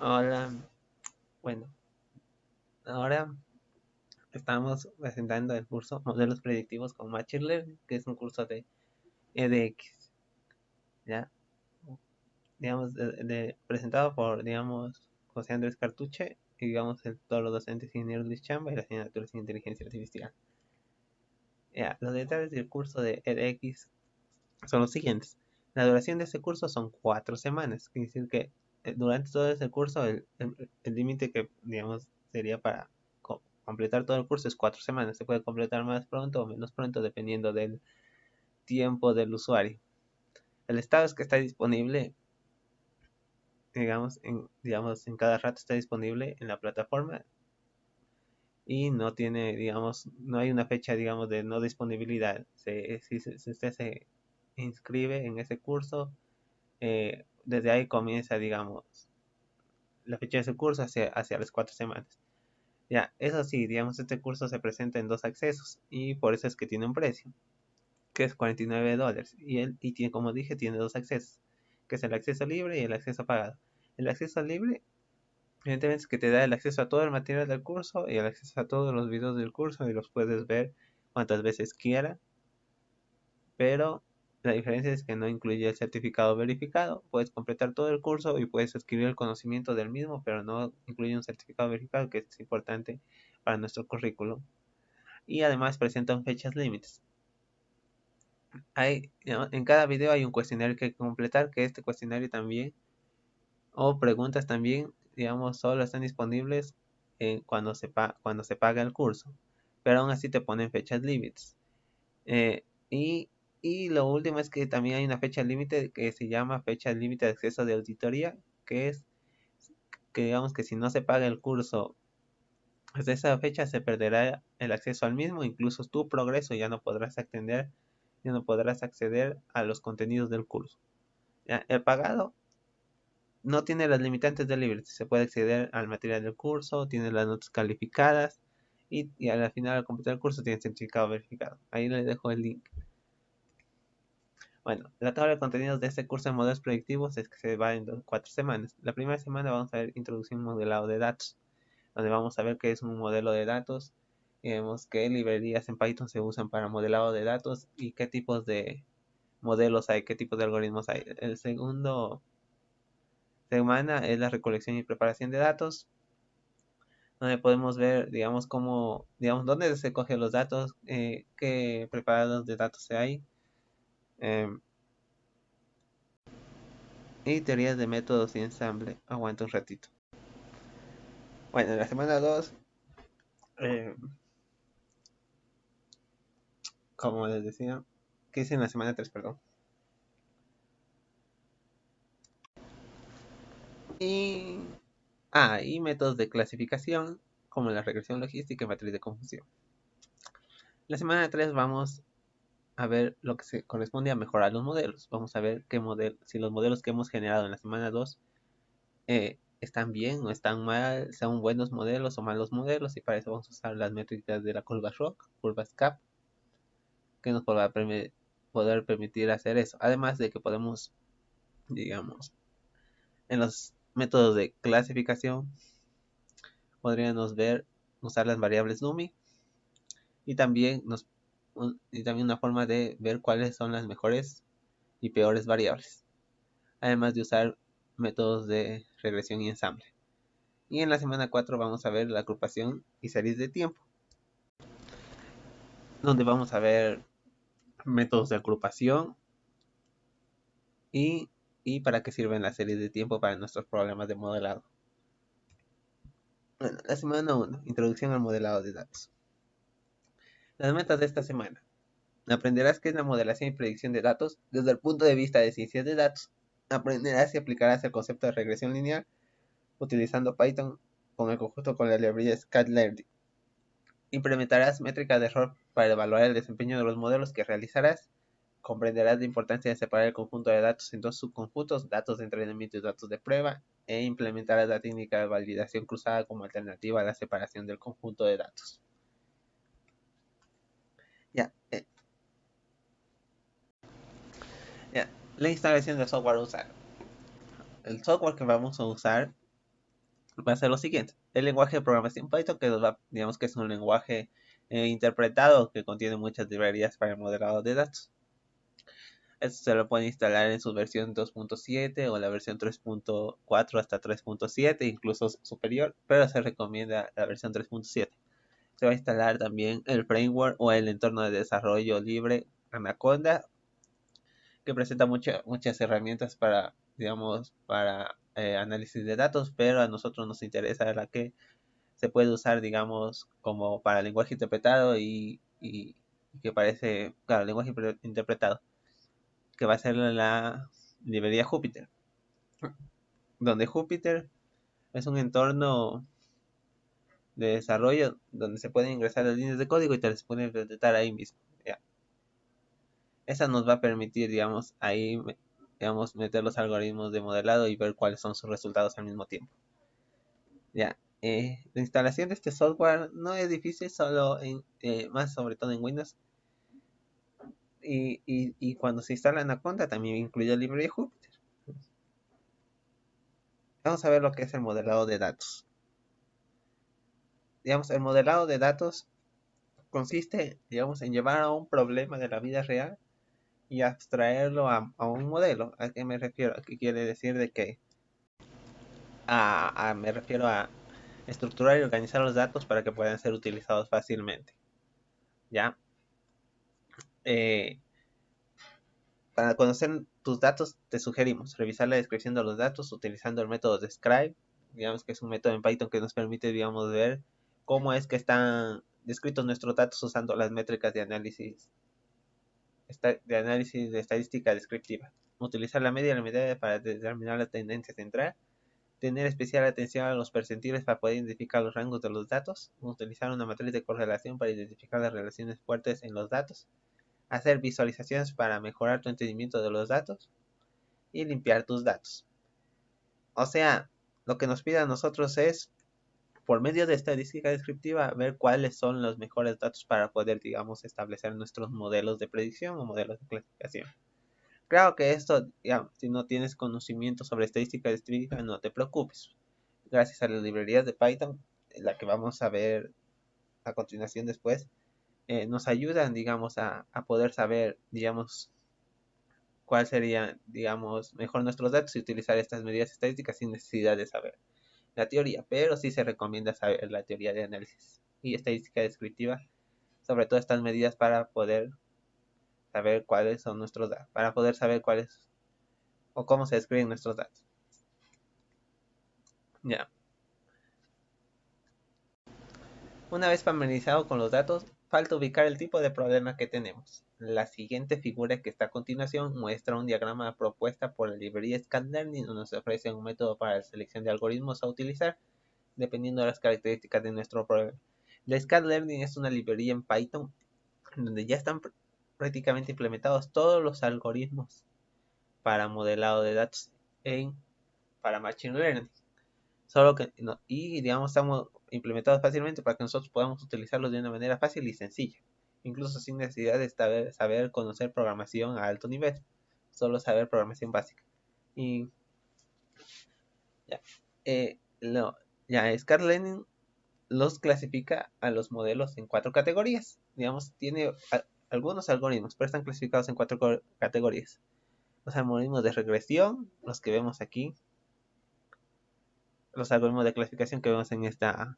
Hola, bueno, ahora estamos presentando el curso Modelos Predictivos con Machine Learning, que es un curso de EDX, ¿ya? Digamos, presentado por, digamos, José Andrés Cartuche y, digamos, todos los docentes ingenieros Luis Chamba y las asignaturas de inteligencia artificial. Ya, los detalles del curso de EDX son los siguientes. La duración de este curso son 4 semanas, quiere decir que durante todo ese curso el límite que, digamos, sería para completar todo el curso es 4 semanas. Se puede completar más pronto o menos pronto dependiendo del tiempo del usuario. El estado es que está disponible, digamos, en cada rato está disponible en la plataforma y no tiene, digamos, no hay una fecha, digamos, de no disponibilidad. Si usted se inscribe en ese curso, desde ahí comienza, digamos, la fecha de su curso hacia las 4 semanas. Ya, eso sí, digamos, este curso se presenta en dos accesos y por eso es que tiene un precio, que es $49. Y tiene, como dije, tiene dos accesos, que es el acceso libre y el acceso pagado. El acceso libre, evidentemente, es que te da el acceso a todo el material del curso y el acceso a todos los videos del curso y los puedes ver cuantas veces quiera, pero la diferencia es que no incluye el certificado verificado. Puedes completar todo el curso y puedes adquirir el conocimiento del mismo, pero no incluye un certificado verificado, que es importante para nuestro currículum. Y además presentan fechas límites. En cada video hay un cuestionario que completar, que este cuestionario también, o preguntas también, digamos, solo están disponibles cuando se paga el curso, pero aún así te ponen fechas límites. Eh, y, y lo último es que también hay una fecha límite que se llama fecha límite de acceso de auditoría, que es que, digamos, que si no se paga el curso hasta esa fecha se perderá el acceso al mismo, incluso tu progreso ya no podrás acceder a los contenidos del curso. ¿Ya? El pagado no tiene las limitantes del libre, se puede acceder al material del curso, tiene las notas calificadas y al final al completar el curso tiene certificado verificado. Ahí les dejo el link. Bueno, la tabla de contenidos de este curso de modelos predictivos es que se va en 4 semanas. La primera semana vamos a ver introducción y modelado de datos, donde vamos a ver qué es un modelo de datos, y vemos qué librerías en Python se usan para modelado de datos y qué tipos de modelos hay, qué tipos de algoritmos hay. El segundo semana es la recolección y preparación de datos, donde podemos ver, digamos, dónde se cogen los datos, qué preparados de datos hay, eh, y teorías de métodos y ensamble. Aguanta un ratito. Bueno, en la semana 2, eh, como les decía, ¿qué hice en la semana 3, perdón? Y, y métodos de clasificación, como la regresión logística y matriz de confusión. La semana 3 vamos a ver lo que se corresponde a mejorar los modelos. Vamos a ver si los modelos que hemos generado en la semana 2 están bien o están mal, son buenos modelos o malos modelos, y para eso vamos a usar las métricas de la curva ROC, curva SCAP, que nos poder permitir hacer eso. Además de que podemos, digamos, en los métodos de clasificación, podríamos usar las variables NUMI y también, y también una forma de ver cuáles son las mejores y peores variables. Además de usar métodos de regresión y ensamble. Y en la semana 4 vamos a ver la agrupación y series de tiempo, donde vamos a ver métodos de agrupación y, y para qué sirven las series de tiempo para nuestros problemas de modelado. Bueno, la semana 1, introducción al modelado de datos. Las metas de esta semana. Aprenderás qué es la modelación y predicción de datos desde el punto de vista de ciencias de datos. Aprenderás y aplicarás el concepto de regresión lineal utilizando Python con el conjunto con la librería scikit-learn. Implementarás métricas de error para evaluar el desempeño de los modelos que realizarás. Comprenderás la importancia de separar el conjunto de datos en dos subconjuntos, datos de entrenamiento y datos de prueba, e implementarás la técnica de validación cruzada como alternativa a la separación del conjunto de datos. Ya, ya. La instalación del software a usar. El software que vamos a usar va a ser lo siguiente. El lenguaje de programación Python, que digamos que es un lenguaje interpretado que contiene muchas librerías para el modelado de datos. Esto se lo pueden instalar en su versión 2.7 o la versión 3.4 hasta 3.7, incluso superior, pero se recomienda la versión 3.7. Se va a instalar también el framework o el entorno de desarrollo libre Anaconda, que presenta muchas herramientas para, digamos, para análisis de datos, pero a nosotros nos interesa la que se puede usar, digamos, como para lenguaje interpretado y que parece, claro, lenguaje interpretado, que va a ser la librería Jupyter, donde Jupyter es un entorno de desarrollo donde se pueden ingresar las líneas de código y te las pueden interpretar ahí mismo. ¿Ya? Esa nos va a permitir, digamos, ahí, digamos, meter los algoritmos de modelado y ver cuáles son sus resultados al mismo tiempo. Ya. La instalación de este software no es difícil, solo más sobre todo en Windows. Y cuando se instala Anaconda también incluye la librería Jupyter. Vamos a ver lo que es el modelado de datos. Digamos, el modelado de datos consiste, digamos, en llevar a un problema de la vida real y abstraerlo a un modelo. ¿A qué me refiero? ¿Qué quiere decir de que? Me refiero a estructurar y organizar los datos para que puedan ser utilizados fácilmente. ¿Ya? Eh, para conocer tus datos, te sugerimos revisar la descripción de los datos utilizando el método de Describe, digamos que es un método en Python que nos permite, digamos, ver cómo es que están descritos nuestros datos usando las métricas de análisis de estadística descriptiva. Utilizar la media y la medida para determinar la tendencia central. Tener especial atención a los percentiles para poder identificar los rangos de los datos. Utilizar una matriz de correlación para identificar las relaciones fuertes en los datos. Hacer visualizaciones para mejorar tu entendimiento de los datos. Y limpiar tus datos. O sea, lo que nos pide a nosotros es, por medio de estadística descriptiva, ver cuáles son los mejores datos para poder, digamos, establecer nuestros modelos de predicción o modelos de clasificación. Claro que esto, digamos, si no tienes conocimiento sobre estadística descriptiva, no te preocupes. Gracias a las librerías de Python, la que vamos a ver a continuación después, nos ayudan, digamos, a poder saber, digamos, cuál sería, digamos, mejor nuestros datos y utilizar estas medidas estadísticas sin necesidad de saber la teoría, pero sí se recomienda saber la teoría de análisis y estadística descriptiva, sobre todo estas medidas para poder saber cuáles son nuestros datos, para poder saber cuáles o cómo se describen nuestros datos. Ya. Una vez familiarizado con los datos, falta ubicar el tipo de problema que tenemos. La siguiente figura que está a continuación muestra un diagrama propuesta por la librería Scanlearning, donde nos ofrece un método para la selección de algoritmos a utilizar dependiendo de las características de nuestro problema. La Scanlearning es una librería en Python donde ya están prácticamente implementados todos los algoritmos para modelado de datos para Machine Learning. Solo que, no, y digamos, estamos implementados fácilmente para que nosotros podamos utilizarlos de una manera fácil y sencilla. Incluso sin necesidad de saber conocer programación a alto nivel. Solo saber programación básica. Y ya, no, ya Scanlearning los clasifica a los modelos en 4 categorías. Digamos, tiene algunos algoritmos, pero están clasificados en 4 categorías. Los algoritmos de regresión, los que vemos aquí, los algoritmos de clasificación que vemos en esta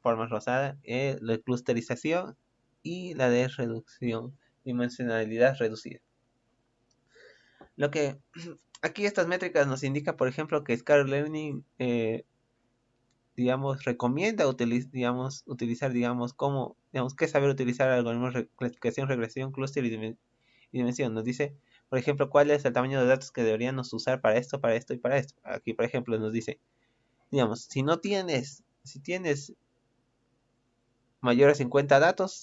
forma rosada, la de clusterización y la de reducción, dimensionalidad reducida. Lo que aquí estas métricas nos indica, por ejemplo, que Scanlearning digamos, recomienda utilizar, digamos, cómo, digamos, qué saber utilizar algoritmos de clasificación, regresión, clúster y dimensión. Nos dice, por ejemplo, cuál es el tamaño de datos que deberíamos usar para esto y para esto. Aquí, por ejemplo, nos dice, digamos, si tienes mayores a 50 datos,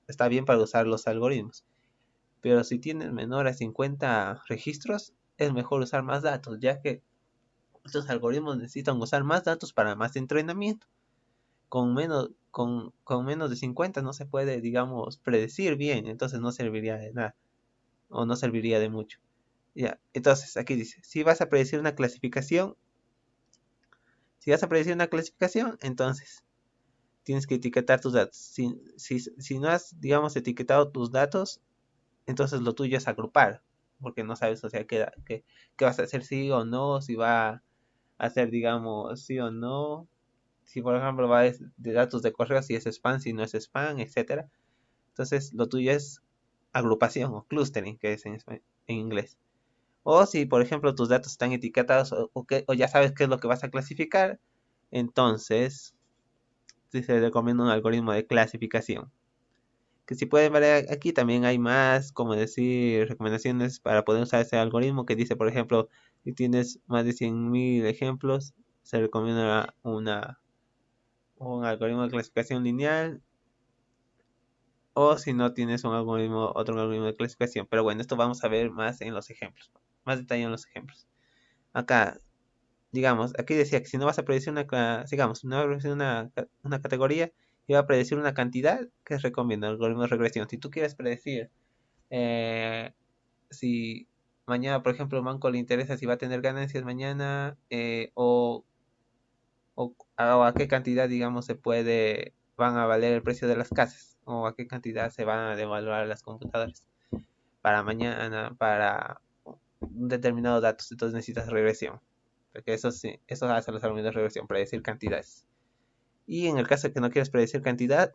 está bien para usar los algoritmos. Pero si tienes menores a 50 registros, es mejor usar más datos, ya que estos algoritmos necesitan usar más datos para más entrenamiento. Con menos de 50 no se puede, digamos, predecir bien, entonces no serviría de nada o no serviría de mucho. Ya, entonces aquí dice, si vas a predecir una clasificación, Si vas a predecir una clasificación, entonces tienes que etiquetar tus datos. Si no has, digamos, etiquetado tus datos, entonces lo tuyo es agrupar, porque no sabes, o sea, qué vas a hacer, sí o no, si va a hacer, digamos, sí o no, si por ejemplo va de datos de correo, si es spam, si no es spam, etcétera. Entonces lo tuyo es agrupación o clustering, que es en inglés. O si, por ejemplo, tus datos están etiquetados o ya sabes qué es lo que vas a clasificar, entonces sí se recomienda un algoritmo de clasificación. Que si pueden ver aquí también hay más, como decir, recomendaciones para poder usar ese algoritmo que dice, por ejemplo, si tienes más de 100.000 ejemplos, se recomienda un algoritmo de clasificación lineal, o si no tienes otro algoritmo de clasificación. Pero bueno, esto vamos a ver más en los ejemplos, más detalle en los ejemplos. Acá, digamos, aquí decía que si no vas a predecir digamos, no vas a predecir una categoría, y va a predecir una cantidad, que recomienda el algoritmo de regresión. Si tú quieres predecir eh, si mañana, por ejemplo, Banco le interesa si va a tener ganancias mañana, o a qué cantidad, digamos, van a valer el precio de las casas, o a qué cantidad se van a devaluar las computadoras para mañana, para un determinado datos. Entonces necesitas regresión, porque eso sí, eso hace los algoritmos de regresión, predecir cantidades. Y en el caso de que no quieras predecir cantidad,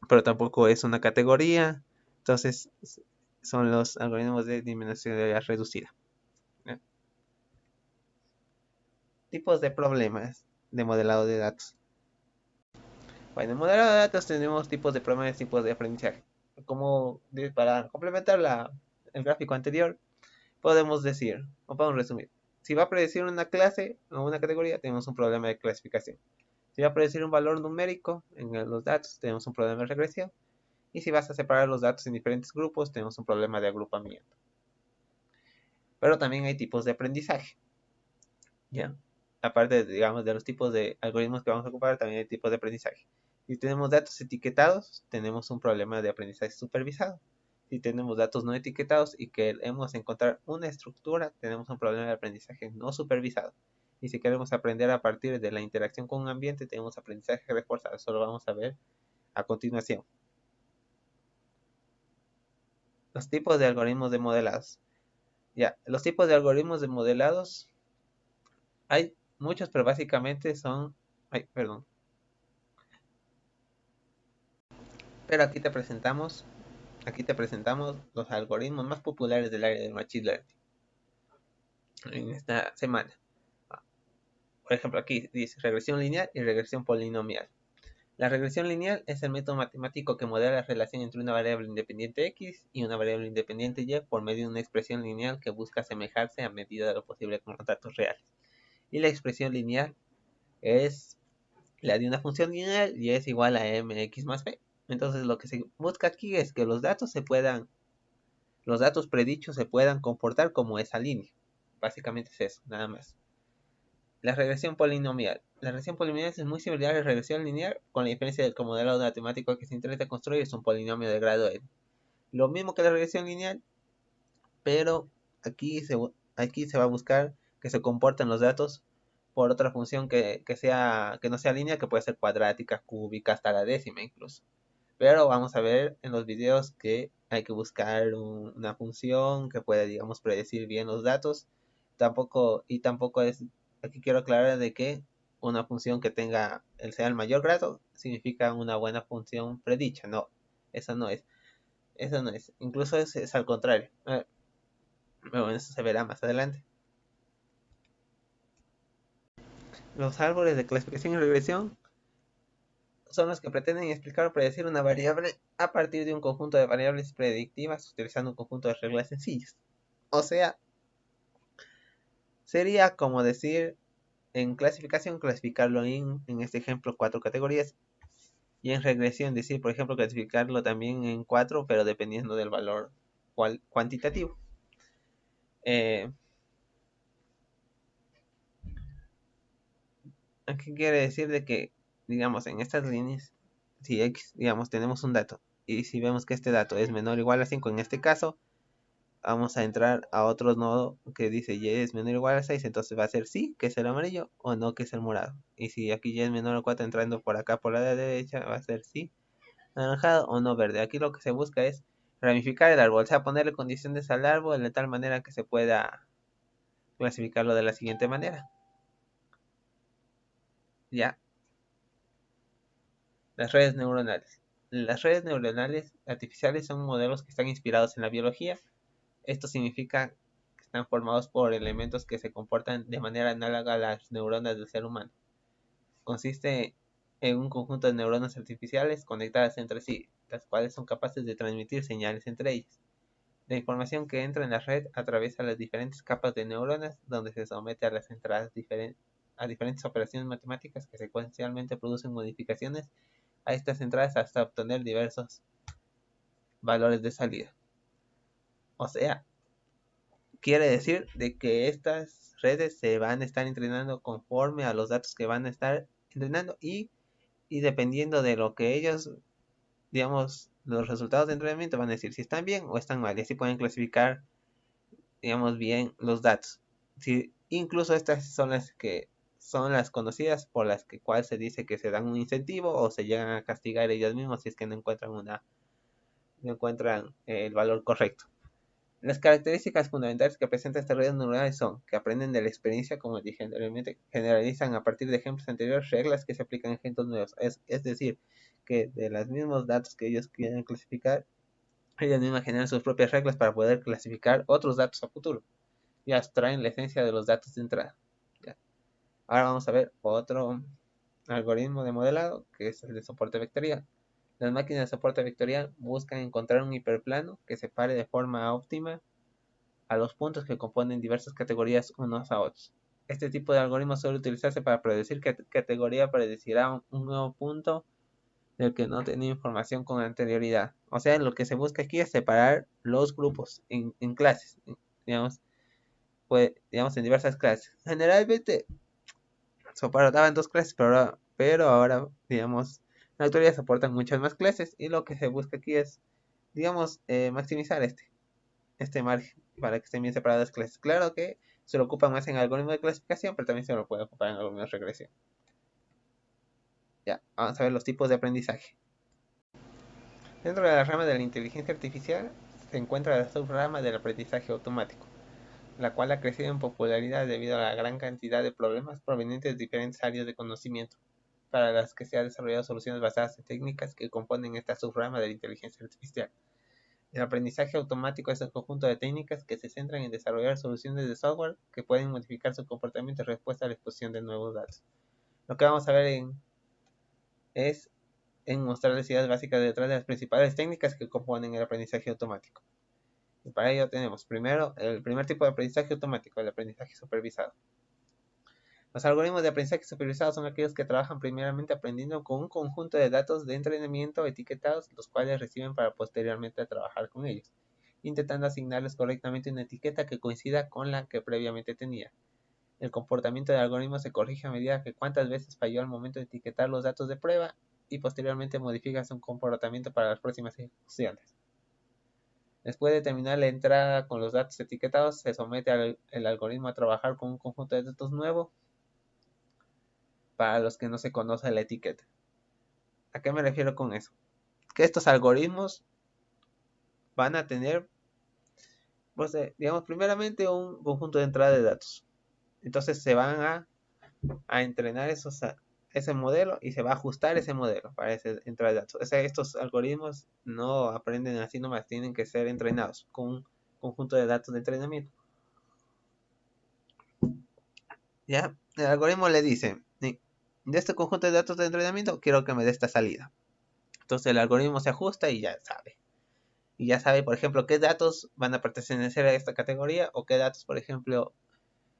pero tampoco es una categoría, entonces son los algoritmos de dimensionalidad reducida. Tipos de problemas de modelado de datos. Bueno, en modelado de datos tenemos tipos de problemas, tipos de aprendizaje. Para complementar el gráfico anterior, podemos decir, o podemos resumir, si va a predecir una clase o una categoría, tenemos un problema de clasificación. Si va a predecir un valor numérico en los datos, tenemos un problema de regresión. Y si vas a separar los datos en diferentes grupos, tenemos un problema de agrupamiento. Pero también hay tipos de aprendizaje. ¿Ya? Aparte, digamos, de los tipos de algoritmos que vamos a ocupar, también hay tipos de aprendizaje. Si tenemos datos etiquetados, tenemos un problema de aprendizaje supervisado. Si tenemos datos no etiquetados y queremos encontrar una estructura, tenemos un problema de aprendizaje no supervisado. Y si queremos aprender a partir de la interacción con un ambiente, tenemos aprendizaje reforzado. Eso lo vamos a ver a continuación. Los tipos de algoritmos de modelados. Ya, los tipos de algoritmos de modelados hay muchos, pero básicamente son... Ay, perdón. Pero aquí te presentamos los algoritmos más populares del área del Machine Learning en esta semana. Por ejemplo, aquí dice regresión lineal y regresión polinomial. La regresión lineal es el método matemático que modela la relación entre una variable independiente x y una variable independiente y por medio de una expresión lineal que busca asemejarse a medida de lo posible con los datos reales. Y la expresión lineal es la de una función lineal y es igual a mx más b. Entonces lo que se busca aquí es que los datos predichos se puedan comportar como esa línea. Básicamente es eso, nada más. La regresión polinomial. La regresión polinomial es muy similar a la regresión lineal, con la diferencia de que el modelo matemático que se intenta construir es un polinomio de grado n. Lo mismo que la regresión lineal, pero aquí se va a buscar que se comporten los datos por otra función que no sea lineal, que puede ser cuadrática, cúbica, hasta la décima incluso. Pero vamos a ver en los videos que hay que buscar una función que pueda, digamos, predecir bien los datos. Tampoco es, aquí quiero aclarar de que una función que sea el mayor grado significa una buena función predicha. No, eso no es. Eso no es. Incluso es al contrario. Bueno, eso se verá más adelante. Los árboles de clasificación y regresión son los que pretenden explicar o predecir una variable a partir de un conjunto de variables predictivas utilizando un conjunto de reglas sencillas. O sea, sería como decir en clasificación clasificarlo en este ejemplo 4 categorías, y en regresión decir, por ejemplo, clasificarlo también en 4, pero dependiendo del valor cuantitativo. Eh, Aquí quiere decir de que, digamos, en estas líneas, si x, digamos, tenemos un dato, y si vemos que este dato es menor o igual a 5 en este caso, vamos a entrar a otro nodo que dice y es menor o igual a 6, entonces va a ser sí, que es el amarillo, o no, que es el morado. Y si aquí y es menor o 4 entrando por acá por la derecha, va a ser sí, anaranjado o no verde. Aquí lo que se busca es ramificar el árbol, o sea, ponerle condiciones al árbol de tal manera que se pueda clasificarlo de la siguiente manera. Ya, las redes neuronales. Las redes neuronales artificiales son modelos que están inspirados en la biología. Esto significa que están formados por elementos que se comportan de manera análoga a las neuronas del ser humano. Consiste en un conjunto de neuronas artificiales conectadas entre sí, las cuales son capaces de transmitir señales entre ellas. La información que entra en la red atraviesa las diferentes capas de neuronas, donde se somete a las entradas a diferentes operaciones matemáticas que secuencialmente producen modificaciones a estas entradas hasta obtener diversos valores de salida. O sea, quiere decir de que estas redes se van a estar entrenando conforme a los datos que van a estar entrenando y dependiendo de lo que ellos, digamos, los resultados de entrenamiento van a decir si están bien o están mal y así pueden clasificar, digamos, bien los datos. Si, incluso estas son las que son las conocidas por las que cual se dice que se dan un incentivo o se llegan a castigar ellos mismos si es que no encuentran no encuentran el valor correcto. Las características fundamentales que presentan estas redes neuronales son que aprenden de la experiencia, como dije anteriormente, generalizan a partir de ejemplos anteriores reglas que se aplican a ejemplos nuevos. Es decir, que de los mismos datos que ellos quieren clasificar, ellos mismos generan sus propias reglas para poder clasificar otros datos a futuro. Y abstraen la esencia de los datos de entrada. ¿Ya? Ahora vamos a ver otro algoritmo de modelado, que es el de soporte vectorial. Las máquinas de soporte vectorial buscan encontrar un hiperplano que separe de forma óptima a los puntos que componen diversas categorías unos a otros. Este tipo de algoritmo suele utilizarse para predecir qué categoría predecirá un nuevo punto del que no tenía información con anterioridad. O sea, lo que se busca aquí es separar los grupos en clases, digamos, pues, digamos, en diversas clases. Generalmente soportaban dos clases, pero ahora, digamos, en la actualidad soportan muchas más clases y lo que se busca aquí es, digamos, maximizar este margen para que estén bien separadas las clases. Claro que se lo ocupa más en algoritmos de clasificación, pero también se lo puede ocupar en algoritmos de regresión. Ya, vamos a ver los tipos de aprendizaje. Dentro de la rama de la inteligencia artificial se encuentra la subrama del aprendizaje automático, la cual ha crecido en popularidad debido a la gran cantidad de problemas provenientes de diferentes áreas de conocimiento, para las que se han desarrollado soluciones basadas en técnicas que componen esta subrama de la inteligencia artificial. El aprendizaje automático es el conjunto de técnicas que se centran en desarrollar soluciones de software que pueden modificar su comportamiento en respuesta a la exposición de nuevos datos. Lo que vamos a ver es en mostrar las ideas básicas detrás de las principales técnicas que componen el aprendizaje automático. Y para ello tenemos primero el primer tipo de aprendizaje automático, el aprendizaje supervisado. Los algoritmos de aprendizaje supervisado son aquellos que trabajan primeramente aprendiendo con un conjunto de datos de entrenamiento etiquetados, los cuales reciben para posteriormente trabajar con ellos, intentando asignarles correctamente una etiqueta que coincida con la que previamente tenía. El comportamiento del algoritmo se corrige a medida que cuántas veces falló al momento de etiquetar los datos de prueba y posteriormente modifica su comportamiento para las próximas ejecuciones. Después de terminar la entrada con los datos etiquetados, se somete el algoritmo a trabajar con un conjunto de datos nuevo para los que no se conoce la etiqueta. ¿A qué me refiero con eso? Que estos algoritmos van a tener, pues, digamos, primeramente un conjunto de entrada de datos. Entonces se van a entrenar ese modelo y se va a ajustar ese modelo para esa entrada de datos. O sea, estos algoritmos no aprenden así nomás, tienen que ser entrenados con un conjunto de datos de entrenamiento. ¿Ya? El algoritmo le dice, de este conjunto de datos de entrenamiento quiero que me dé esta salida. Entonces el algoritmo se ajusta y ya sabe. Y ya sabe, por ejemplo, qué datos van a pertenecer a esta categoría o qué datos, por ejemplo,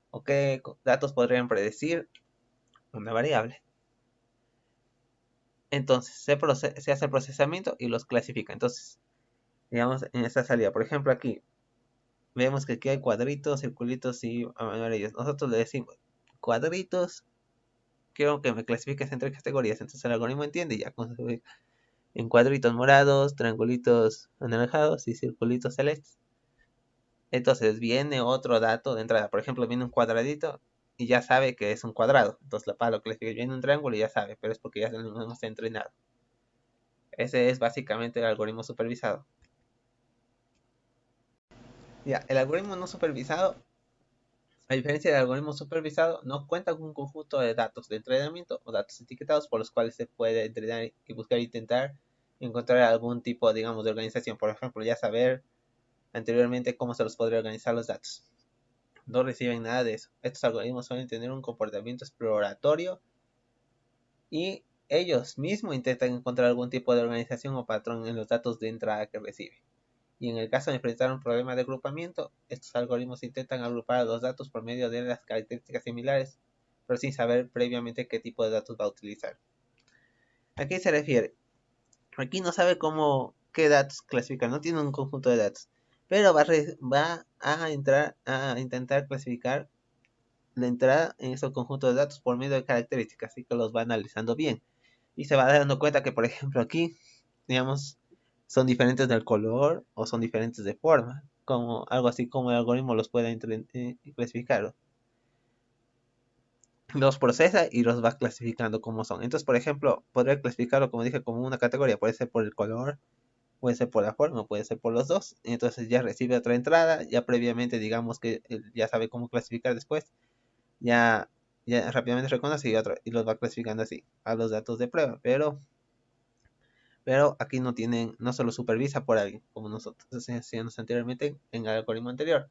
o qué datos podrían predecir una variable. Entonces se hace el procesamiento y los clasifica. Entonces, digamos, en esta salida, por ejemplo, aquí vemos que aquí hay cuadritos, circulitos y amarillos. Nosotros le decimos cuadritos, quiero que me clasifiques entre categorías. Entonces el algoritmo entiende y ya en cuadritos morados, triangulitos anaranjados y circulitos celestes. Entonces viene otro dato de entrada. Por ejemplo, viene un cuadradito y ya sabe que es un cuadrado. Entonces para lo que le viene un triángulo y ya sabe, pero es porque ya lo hemos entrenado. Ese es básicamente el algoritmo supervisado. Ya, el algoritmo no supervisado, a diferencia del algoritmo supervisado, no cuenta con un conjunto de datos de entrenamiento o datos etiquetados por los cuales se puede entrenar y buscar intentar encontrar algún tipo, digamos, de organización. Por ejemplo, ya saber anteriormente cómo se los podría organizar los datos. No reciben nada de eso. Estos algoritmos suelen tener un comportamiento exploratorio y ellos mismos intentan encontrar algún tipo de organización o patrón en los datos de entrada que reciben. Y en el caso de enfrentar un problema de agrupamiento, estos algoritmos intentan agrupar los datos por medio de las características similares, pero sin saber previamente qué tipo de datos va a utilizar. ¿A qué se refiere? Aquí no sabe qué datos clasificar, no tiene un conjunto de datos, pero va a entrar a intentar clasificar la entrada en esos conjuntos de datos por medio de características, así que los va analizando bien. Y se va dando cuenta que, por ejemplo, aquí, digamos, son diferentes del color o son diferentes de forma, como algo así como el algoritmo los puede clasificar. Los procesa y los va clasificando como son. Entonces, por ejemplo, podría clasificarlo, como dije, como una categoría. Puede ser por el color, puede ser por la forma, puede ser por los dos. Entonces ya recibe otra entrada, ya previamente digamos que ya sabe cómo clasificar después. Ya, ya rápidamente reconoce y los va clasificando así a los datos de prueba. Pero aquí no se lo supervisa por alguien, como nosotros hacíamos anteriormente en el algoritmo anterior.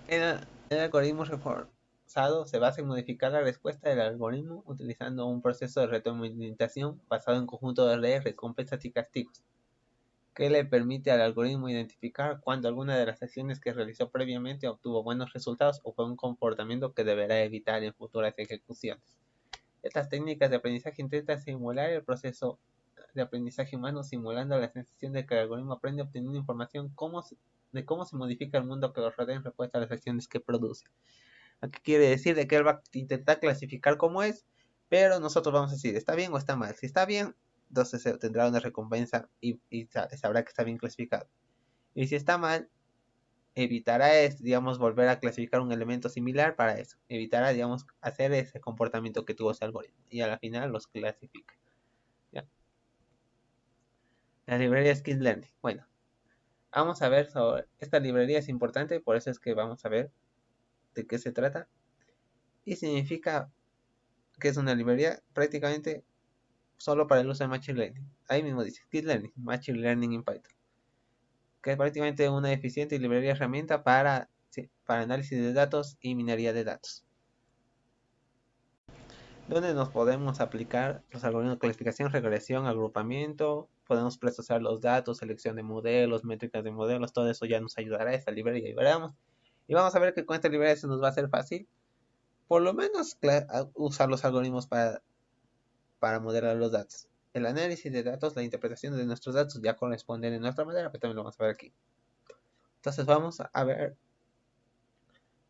El algoritmo reforzado se basa en modificar la respuesta del algoritmo utilizando un proceso de retroalimentación basado en un conjunto de recompensas y castigos, que le permite al algoritmo identificar cuando alguna de las acciones que realizó previamente obtuvo buenos resultados o fue un comportamiento que deberá evitar en futuras ejecuciones. Estas técnicas de aprendizaje intentan simular el proceso de aprendizaje humano, simulando la sensación de que el algoritmo aprende obteniendo información de cómo se modifica el mundo que lo rodea en respuesta a las acciones que produce. Aquí quiere decir de que él va a intentar clasificar cómo es, pero nosotros vamos a decir, ¿está bien o está mal? Si está bien, entonces tendrá una recompensa y sabrá que está bien clasificado. Y si está mal, evitará, digamos, volver a clasificar un elemento similar para eso. Evitará, digamos, hacer ese comportamiento que tuvo ese algoritmo. Y a la final los clasifica. ¿Ya? La librería Skilllearning. Bueno, vamos a ver sobre esta librería, es importante, por eso es que vamos a ver de qué se trata. Y significa que es una librería prácticamente solo para el uso de Machine Learning. Ahí mismo dice Skilllearning, Machine Learning in Python, que es prácticamente una eficiente librería herramienta para análisis de datos y minería de datos, donde nos podemos aplicar los algoritmos de clasificación, regresión, agrupamiento, podemos procesar los datos, selección de modelos, métricas de modelos, todo eso ya nos ayudará a esta librería y veremos. Y vamos a ver que con esta librería se nos va a hacer fácil, por lo menos usar los algoritmos para modelar los datos. El análisis de datos, la interpretación de nuestros datos ya corresponden en nuestra manera, pero también lo vamos a ver aquí. Entonces vamos a ver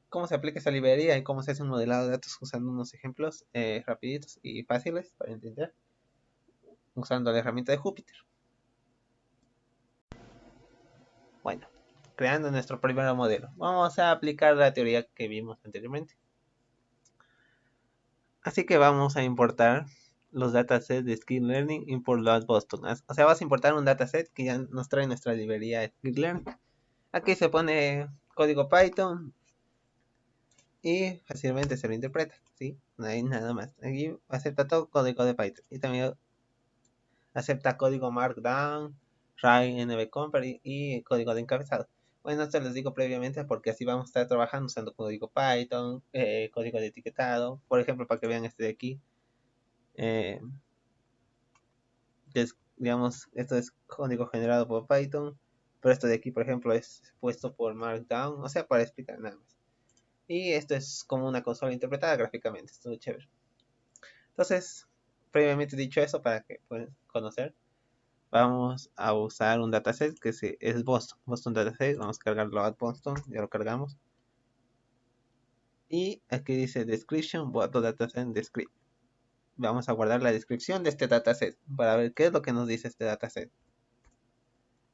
cómo se aplica esa librería y cómo se hace un modelado de datos usando unos ejemplos rapiditos y fáciles para entender, usando la herramienta de Jupyter. Bueno, creando nuestro primer modelo. Vamos a aplicar la teoría que vimos anteriormente. Así que vamos a importar los datasets de Skilllearning import load Boston. O sea, vas a importar un dataset que ya nos trae nuestra librería Skilllearning. Aquí se pone código Python y fácilmente se lo interpreta, ¿sí? No hay nada más. Aquí acepta todo código de Python y también acepta código Markdown, RAI, NVComper y código de encabezado. Bueno, esto les digo previamente porque así vamos a estar trabajando usando código Python, código de etiquetado, por ejemplo, para que vean este de aquí. Eh, digamos, esto es código generado por Python, pero esto de aquí, por ejemplo, es puesto por Markdown, o sea, para explicar nada más. Y esto es como una consola interpretada gráficamente, esto es chévere. Entonces, previamente dicho eso, para que puedan conocer, vamos a usar un dataset que es Boston Dataset. Vamos a cargarlo a Boston, ya lo cargamos. Y aquí dice description, dataset descript. Vamos a guardar la descripción de este dataset para ver qué es lo que nos dice este dataset.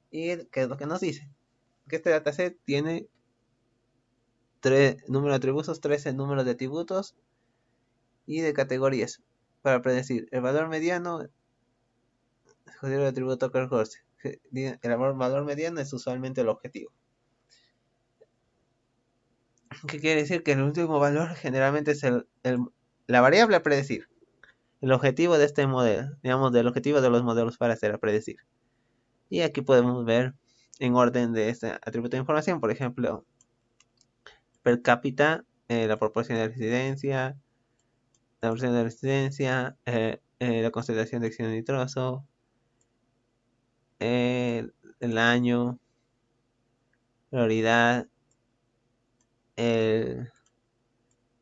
Y qué es lo que nos dice. que este dataset tiene 3 número de atributos, 13 números de atributos y de categorías para predecir el valor mediano. El atributo Kerhorst. El valor mediano es usualmente el objetivo. ¿Qué quiere decir? Que el último valor generalmente es la variable a predecir. El objetivo de este modelo, digamos, del objetivo de los modelos para hacer a predecir. Y aquí podemos ver en orden de este atributo de información, por ejemplo, per cápita, la proporción de residencia, la proporción de residencia, la concentración de óxido nitroso, el año, prioridad,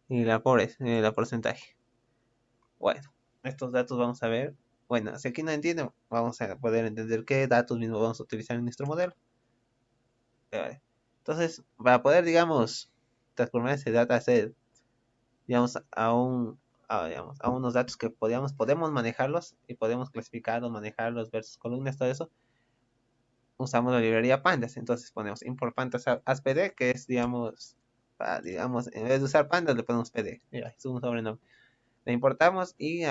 y la porcentaje. Bueno, estos datos vamos a ver. Bueno, si aquí no entienden, vamos a poder entender qué datos mismos vamos a utilizar en nuestro modelo. Vale. Entonces, para poder, digamos, transformar ese dataset, digamos, digamos, a unos datos que podemos manejarlos y podemos clasificarlos, manejarlos, ver sus columnas, todo eso, usamos la librería pandas. Entonces ponemos import pandas as pd, que es, digamos, en vez de usar pandas le ponemos pd. Mira, es un sobrenombre. Le importamos y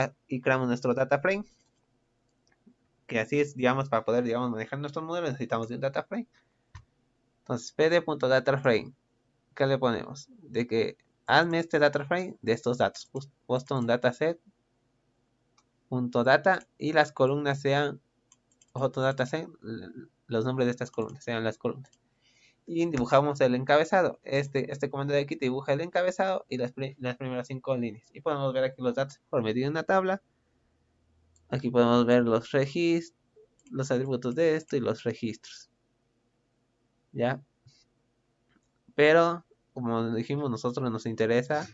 creamos nuestro data frame, que así es, digamos, para poder, digamos, manejar nuestros modelos necesitamos de un data frame. Entonces, pd.dataframe, ¿qué le ponemos? De que hazme este data frame de estos datos. Puesto un dataset, punto data, y las columnas sean otro dataset, los nombres de estas columnas sean las columnas. Y dibujamos el encabezado. Este comando de aquí dibuja el encabezado y las primeras 5 líneas. Y podemos ver aquí los datos por medio de una tabla. Aquí podemos ver los registros, los atributos de esto y los registros. ¿Ya? Pero, como dijimos, nosotros nos interesa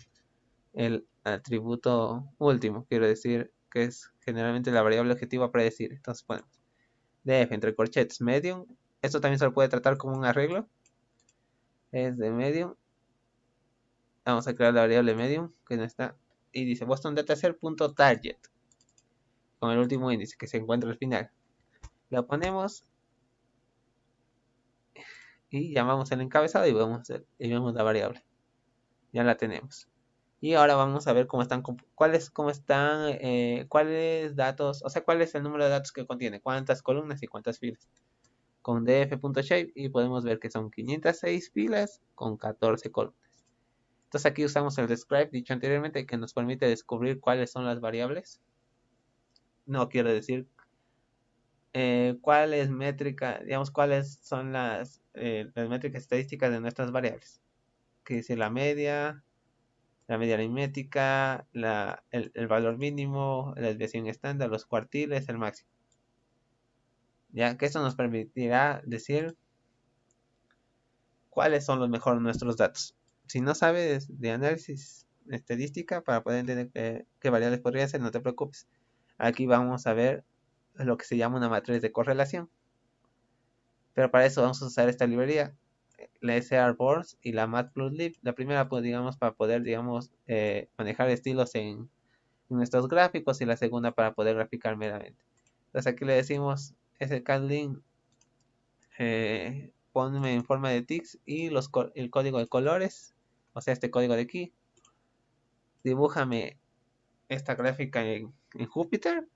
el atributo último. Quiero decir que es generalmente la variable objetivo a predecir. Entonces ponemos def entre corchetes medium. Esto también se lo puede tratar como un arreglo. Es de medium. Vamos a crear la variable medium que no está. Y dice boston.dataset.target con el último índice que se encuentra al final. La ponemos y llamamos el encabezado y vemos la variable. Ya la tenemos. Y ahora vamos a ver cuáles datos, o sea, cuál es el número de datos que contiene, cuántas columnas y cuántas filas. Con df.shape y podemos ver que son 506 filas con 14 columnas. Entonces aquí usamos el describe dicho anteriormente que nos permite descubrir cuáles son las variables. No quiero decir cuál es métrica, digamos, cuáles son las métricas estadísticas de nuestras variables. Que dice la media aritmética, el valor mínimo, la desviación estándar, los cuartiles, el máximo. Ya que esto nos permitirá decir cuáles son los mejores nuestros datos. Si no sabes de análisis estadística para poder entender qué variables podría ser, no te preocupes. Aquí vamos a ver lo que se llama una matriz de correlación. Pero para eso vamos a usar esta librería, la SRBoards y la Matplotlib. La primera, pues, digamos, para poder, digamos, manejar estilos en nuestros gráficos y la segunda para poder graficar meramente. Entonces aquí le decimos scandling, ponme en forma de ticks y el código de colores, o sea, este código de aquí. Dibújame esta gráfica en Júpiter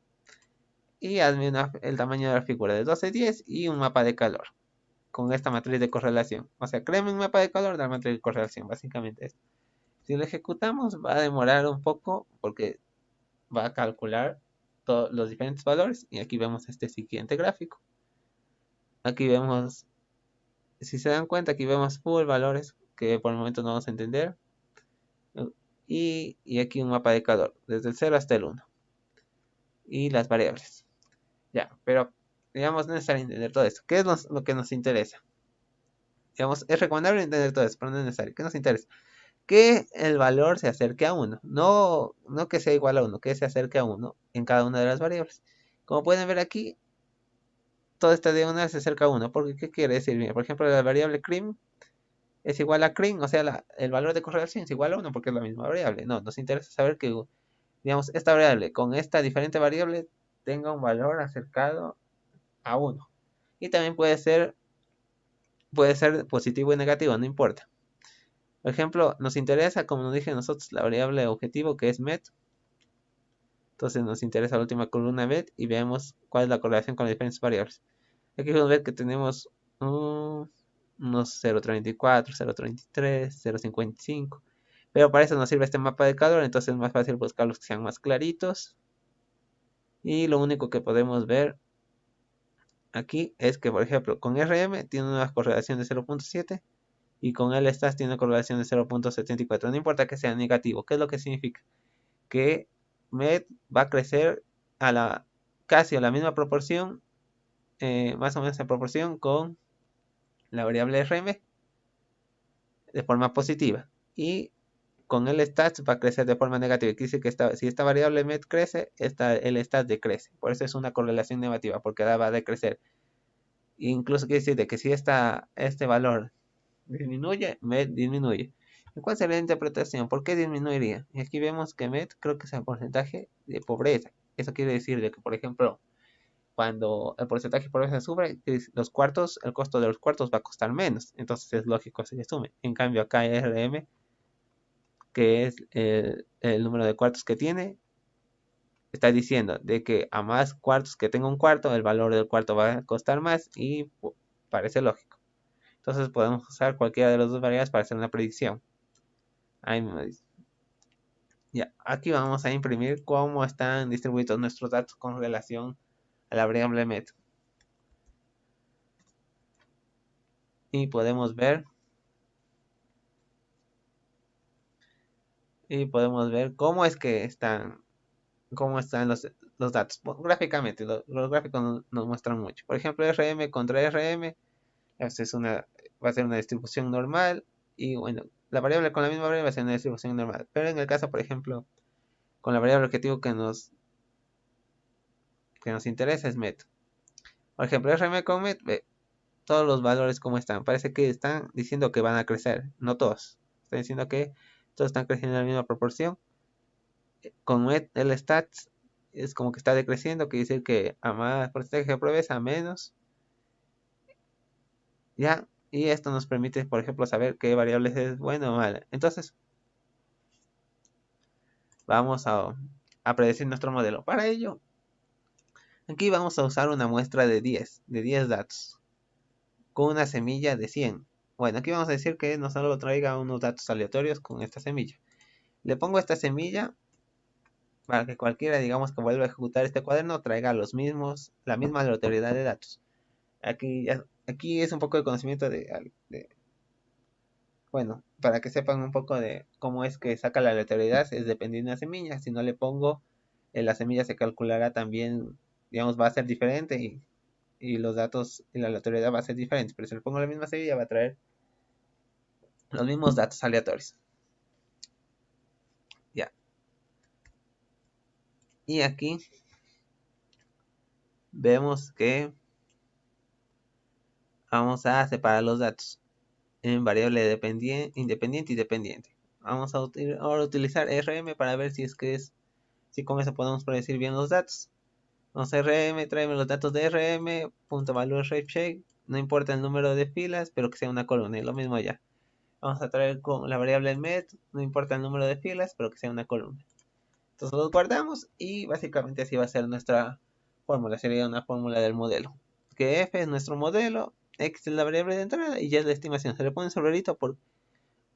y hazme el tamaño de la figura de 12:10 y un mapa de calor con esta matriz de correlación. O sea, créeme un mapa de calor de la matriz de correlación, básicamente esto. Si lo ejecutamos va a demorar un poco porque va a calcular todos los diferentes valores y aquí vemos este siguiente gráfico. Aquí vemos, si se dan cuenta, aquí vemos full valores que por el momento no vamos a entender. Y aquí un mapa de calor, desde el 0 hasta el 1. Y las variables. Ya, pero digamos, no es necesario entender todo esto. ¿Qué es lo que nos interesa? Digamos, es recomendable entender todo esto, pero no es necesario. ¿Qué nos interesa? Que el valor se acerque a 1. No que sea igual a 1, que se acerque a 1 en cada una de las variables. Como pueden ver aquí, toda esta diagonal se acerca a 1. Porque, ¿qué quiere decir? Mira, por ejemplo, la variable cream es igual a cream, o sea, el valor de correlación es igual a 1 porque es la misma variable. No, nos interesa saber que, digamos, esta variable con esta diferente variable tenga un valor acercado a 1. Y también puede ser puede ser positivo y negativo, no importa. Por ejemplo, nos interesa, como nos dije nosotros, la variable objetivo que es met. Entonces nos interesa la última columna met y veamos cuál es la correlación con las diferentes variables. Aquí podemos ver que tenemos unos 0.34, 0.33, 0.55. Pero para eso nos sirve este mapa de calor, entonces es más fácil buscar los que sean más claritos. Y lo único que podemos ver aquí es que, por ejemplo, con RM tiene una correlación de 0.7 y con LSTAT tiene una correlación de 0.74. No importa que sea negativo. ¿Qué es lo que significa? Que MED va a crecer casi a la misma proporción, más o menos en proporción con la variable RM de forma positiva. Y con el stats va a crecer de forma negativa. Quiere decir que si esta variable MED crece, el stats decrece. Por eso es una correlación negativa, porque va a decrecer. Incluso quiere decir de que si este valor disminuye, MED disminuye. ¿Y cuál sería la interpretación? ¿Por qué disminuiría? Y aquí vemos que MED creo que es el porcentaje de pobreza. Eso quiere decir de que, por ejemplo, cuando el porcentaje de pobreza sube, los cuartos, el costo de los cuartos va a costar menos. Entonces es lógico que se sume. En cambio acá RM, que es el número de cuartos que tiene, está diciendo de que a más cuartos que tenga un cuarto, el valor del cuarto va a costar más y parece lógico. Entonces podemos usar cualquiera de las dos variables para hacer una predicción. Ahí me dice. Ya, aquí vamos a imprimir cómo están distribuidos nuestros datos con relación a la variable MED. Y podemos ver cómo es que están los datos. Gráficamente, los gráficos nos muestran mucho. Por ejemplo, RM contra RM, va a ser una distribución normal. Y bueno, la variable con la misma variable va a ser una distribución normal. Pero en el caso, por ejemplo, con la variable objetivo que nos interesa es MED. Por ejemplo, RM con MED, todos los valores como están. Parece que están diciendo que van a crecer. No todos. Están diciendo que todos están creciendo en la misma proporción. Con el stats es como que está decreciendo, quiere decir que a más porcentaje de pruebas, a menos. Ya, y esto nos permite, por ejemplo, saber qué variables es bueno o mala. Entonces, vamos a predecir nuestro modelo. Para ello, aquí vamos a usar una muestra de 10 datos, con una semilla de 100. Bueno, aquí vamos a decir que no solo traiga unos datos aleatorios con esta semilla. Le pongo esta semilla para que cualquiera, digamos, que vuelva a ejecutar este cuaderno, traiga la misma aleatoriedad de datos. Aquí es un poco de conocimiento bueno, para que sepan un poco de cómo es que saca la aleatoriedad, es dependiendo de la semilla. Si no le pongo, la semilla se calculará también, digamos, va a ser diferente y los datos y la aleatoriedad va a ser diferente. Pero si le pongo la misma semilla, va a traer los mismos datos aleatorios. Ya. Y aquí vemos que vamos a separar los datos en variable independiente y dependiente. Vamos a ahora utilizar RM para ver si con eso podemos predecir bien los datos. Vamos a RM, tráeme los datos de RM, punto value shape, no importa el número de filas, pero que sea una columna, y lo mismo ya. Vamos a traer con la variable MED, no importa el número de filas, pero que sea una columna. Entonces los guardamos y básicamente así va a ser nuestra fórmula, sería una fórmula del modelo. Que F es nuestro modelo, X es la variable de entrada y Y es la estimación. Se le pone un sombrerito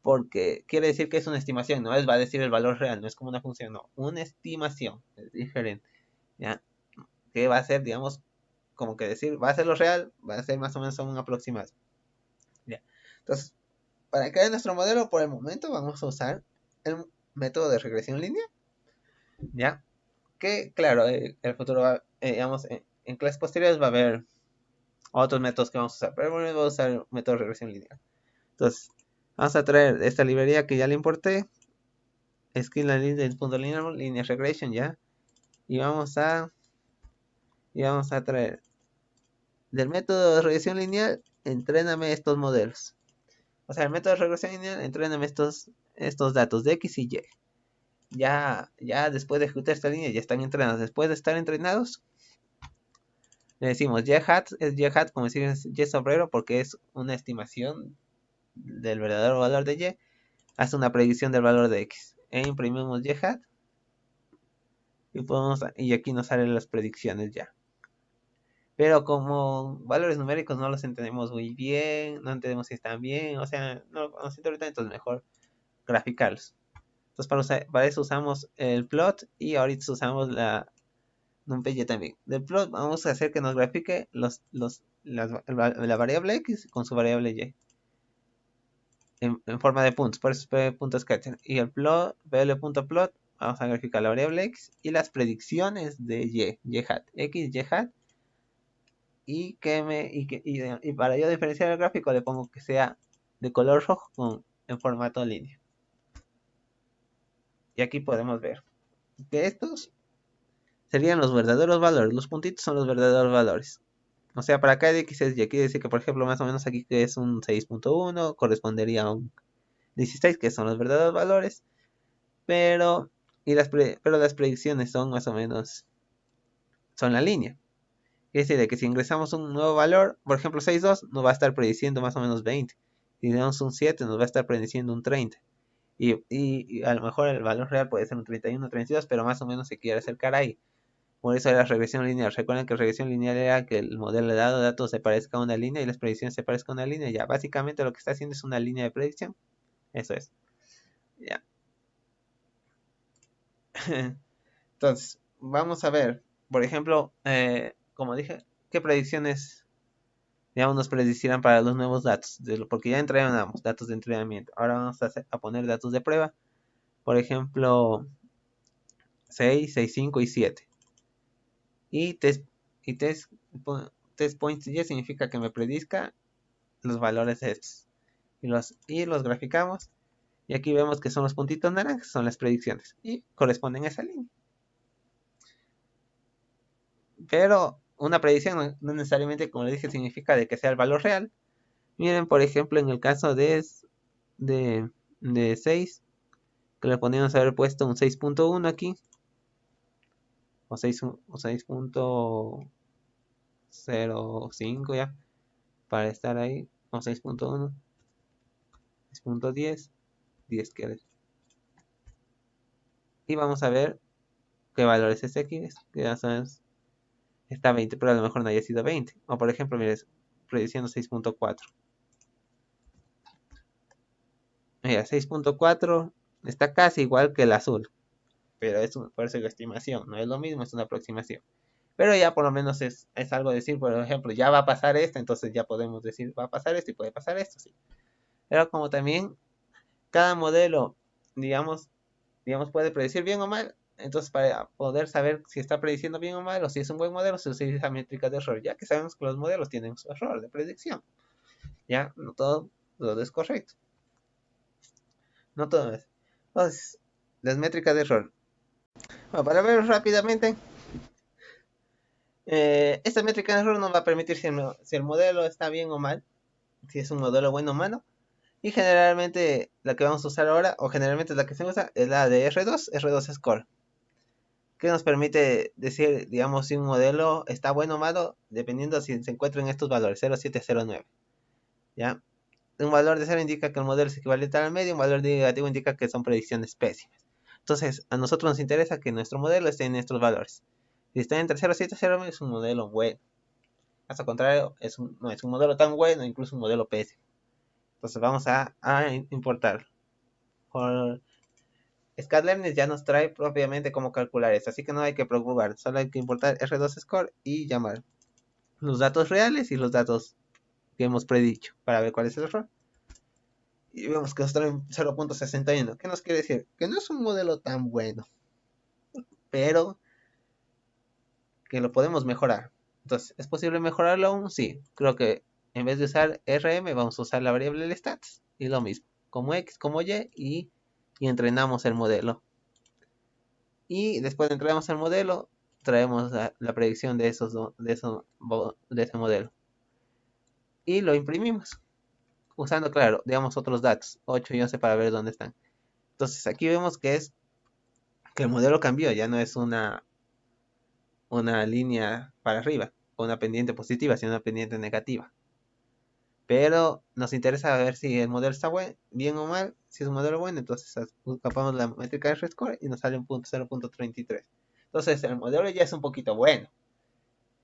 porque quiere decir que es una estimación, no va a decir el valor real, no es como una función, no, una estimación, es diferente, ¿ya? Que va a ser, digamos, como que decir, va a ser lo real, va a ser más o menos un aproximado, ¿ya? Entonces, para crear nuestro modelo, por el momento vamos a usar el método de regresión lineal, ¿ya? Que, claro, el futuro digamos, en clases posteriores va a haber otros métodos que vamos a usar, pero bueno, vamos a usar el método de regresión lineal. Entonces, vamos a traer esta librería que ya le importé, skillalinear.linear, linear regression, ya, y vamos a traer del método de regresión lineal, entréname estos modelos. O sea, el método de regresión lineal, entréname estos datos de X y Y. Ya después de ejecutar esta línea, ya están entrenados. Después de estar entrenados, Le decimos y hat, es y hat como decir y obrero porque es una estimación del verdadero valor de y, hace una predicción del valor de x. E imprimimos y hat y aquí nos salen las predicciones ya. Pero como valores numéricos no los entendemos muy bien, no entendemos si están bien, o sea, no lo conocemos ahorita, entonces mejor graficarlos. Entonces para eso usamos el plot y ahorita usamos la NumPy también. Del plot vamos a hacer que nos grafique la variable x con su variable y en forma de puntos, por eso es p.scatter. Y el plot, pl.plot, vamos a graficar la variable x y las predicciones de y hat, x, y hat. Y para yo diferenciar el gráfico le pongo que sea de color rojo en formato línea. Y aquí podemos ver que estos serían los verdaderos valores. Los puntitos son los verdaderos valores. O sea, para cada x es y. Quiere decir que, por ejemplo, más o menos aquí que es un 6.1, correspondería a un 16, que son los verdaderos valores. Pero las predicciones son más o menos, son la línea. Quiere decir que si ingresamos un nuevo valor, por ejemplo 6.2, nos va a estar prediciendo más o menos 20. Si le damos un 7, nos va a estar prediciendo un 30. Y a lo mejor el valor real puede ser un 31, 32, pero más o menos se quiere acercar ahí. Por eso era regresión lineal. Recuerden que regresión lineal era que el modelo de datos se parezca a una línea y las predicciones se parezcan a una línea. Ya, básicamente lo que está haciendo es una línea de predicción. Eso es. Ya. Entonces, vamos a ver, por ejemplo, como dije, qué predicciones, digamos, nos predecirán para los nuevos datos. Porque ya entrenamos datos de entrenamiento. Ahora vamos a poner datos de prueba. Por ejemplo, 6, 6, 5 y 7. Y test points y significa que me predizca los valores de estos. Y los graficamos. Y aquí vemos que son los puntitos naranjas, son las predicciones. Y corresponden a esa línea. Pero una predicción no necesariamente, como le dije, significa de que sea el valor real. Miren, por ejemplo, en el caso de 6, que le podríamos haber puesto un 6.1 aquí. O 6.05 ya. Para estar ahí. O 6.1. 6.10. 10 que y vamos a ver qué valor es ese aquí. Que ya sabes, está 20, pero a lo mejor no haya sido 20. O por ejemplo, mire, prediciendo 6.4. Mira, 6.4 está casi igual que el azul. Pero por eso es la estimación. No es lo mismo, es una aproximación. Pero ya por lo menos es algo decir, por ejemplo, ya va a pasar esto, entonces ya podemos decir, va a pasar esto y puede pasar esto, sí. Pero como también cada modelo, digamos, puede predecir bien o mal, entonces para poder saber si está prediciendo bien o mal o si es un buen modelo, se utiliza métrica de error, ya que sabemos que los modelos tienen su error de predicción. Ya, no todo es correcto. No todo es. Entonces, las métricas de error. Bueno, para ver rápidamente, esta métrica de error nos va a permitir si el modelo está bien o mal, si es un modelo bueno o malo. Y generalmente la que vamos a usar ahora, o generalmente la que se usa, es la de R2 Score, que nos permite decir, digamos, si un modelo está bueno o malo, dependiendo si se encuentra en estos valores, 0, 7, 0, 9. ¿Ya? Un valor de 0 indica que el modelo es equivalente al medio, un valor de negativo indica que son predicciones pésimas. Entonces, a nosotros nos interesa que nuestro modelo esté en estos valores. Si está entre 0, 7, 0, 9 es un modelo bueno. Caso contrario, no es un modelo tan bueno, incluso un modelo pésimo. Entonces vamos a importarlo. Por Scalearnis ya nos trae propiamente cómo calcular eso, así que no hay que preocupar, solo hay que importar R2 Score y llamar los datos reales y los datos que hemos predicho para ver cuál es el error. Y vemos que nos trae 0.61. ¿Qué nos quiere decir? Que no es un modelo tan bueno, pero que lo podemos mejorar. Entonces, ¿es posible mejorarlo aún? Sí, creo que en vez de usar RM vamos a usar la variable stats y lo mismo, como X, como y entrenamos el modelo. Y después de entrenamos el modelo, traemos la predicción de ese modelo. Y lo imprimimos, usando, claro, digamos otros datos, 8 y 11 para ver dónde están. Entonces aquí vemos que el modelo cambió, ya no es una línea para arriba, con una pendiente positiva, sino una pendiente negativa. Pero nos interesa ver si el modelo está bien o mal. Si es un modelo bueno, entonces escapamos la métrica de R-score y nos sale un punto 0.33. Entonces el modelo ya es un poquito bueno,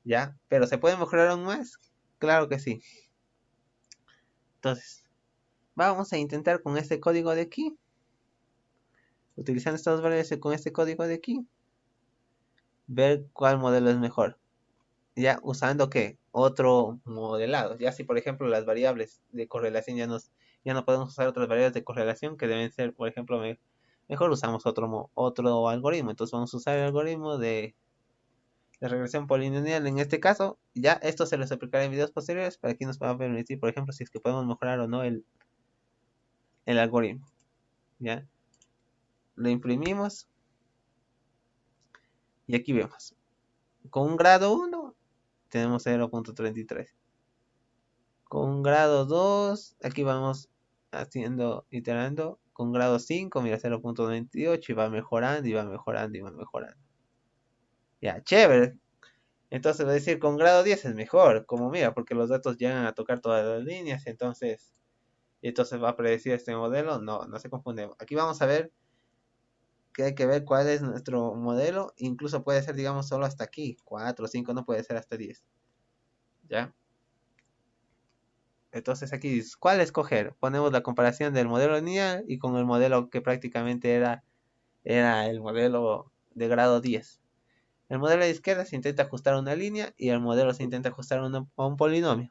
¿ya? Pero ¿se puede mejorar aún más? Claro que sí. Entonces, vamos a intentar con este código de aquí, utilizando estos valores con este código de aquí, ver cuál modelo es mejor. Ya usando ¿qué? Otro modelado. Ya si por ejemplo las variables de correlación ya no podemos usar otras variables de correlación que deben ser, por ejemplo, mejor usamos otro algoritmo. Entonces vamos a usar el algoritmo de regresión polinomial en este caso. Ya esto se los explicaré en videos posteriores para que nos pueda permitir, por ejemplo, si es que podemos mejorar o no el algoritmo. Ya lo imprimimos y aquí vemos. Con un grado 1 tenemos 0.33. Con un grado 2, aquí vamos iterando. Con grado 5, mira, 0.28 y va mejorando y va mejorando y va mejorando. Ya, chévere. Entonces va a decir con grado 10 es mejor, como mira, porque los datos llegan a tocar todas las líneas, entonces va a predecir este modelo. No se confunde. Aquí vamos a ver que hay que ver cuál es nuestro modelo. Incluso puede ser, digamos, solo hasta aquí. 4, 5, no puede ser hasta 10. ¿Ya? Entonces aquí, ¿cuál escoger? Ponemos la comparación del modelo lineal y con el modelo que prácticamente era el modelo de grado 10. El modelo de izquierda se intenta ajustar a una línea y el modelo se intenta ajustar a un polinomio.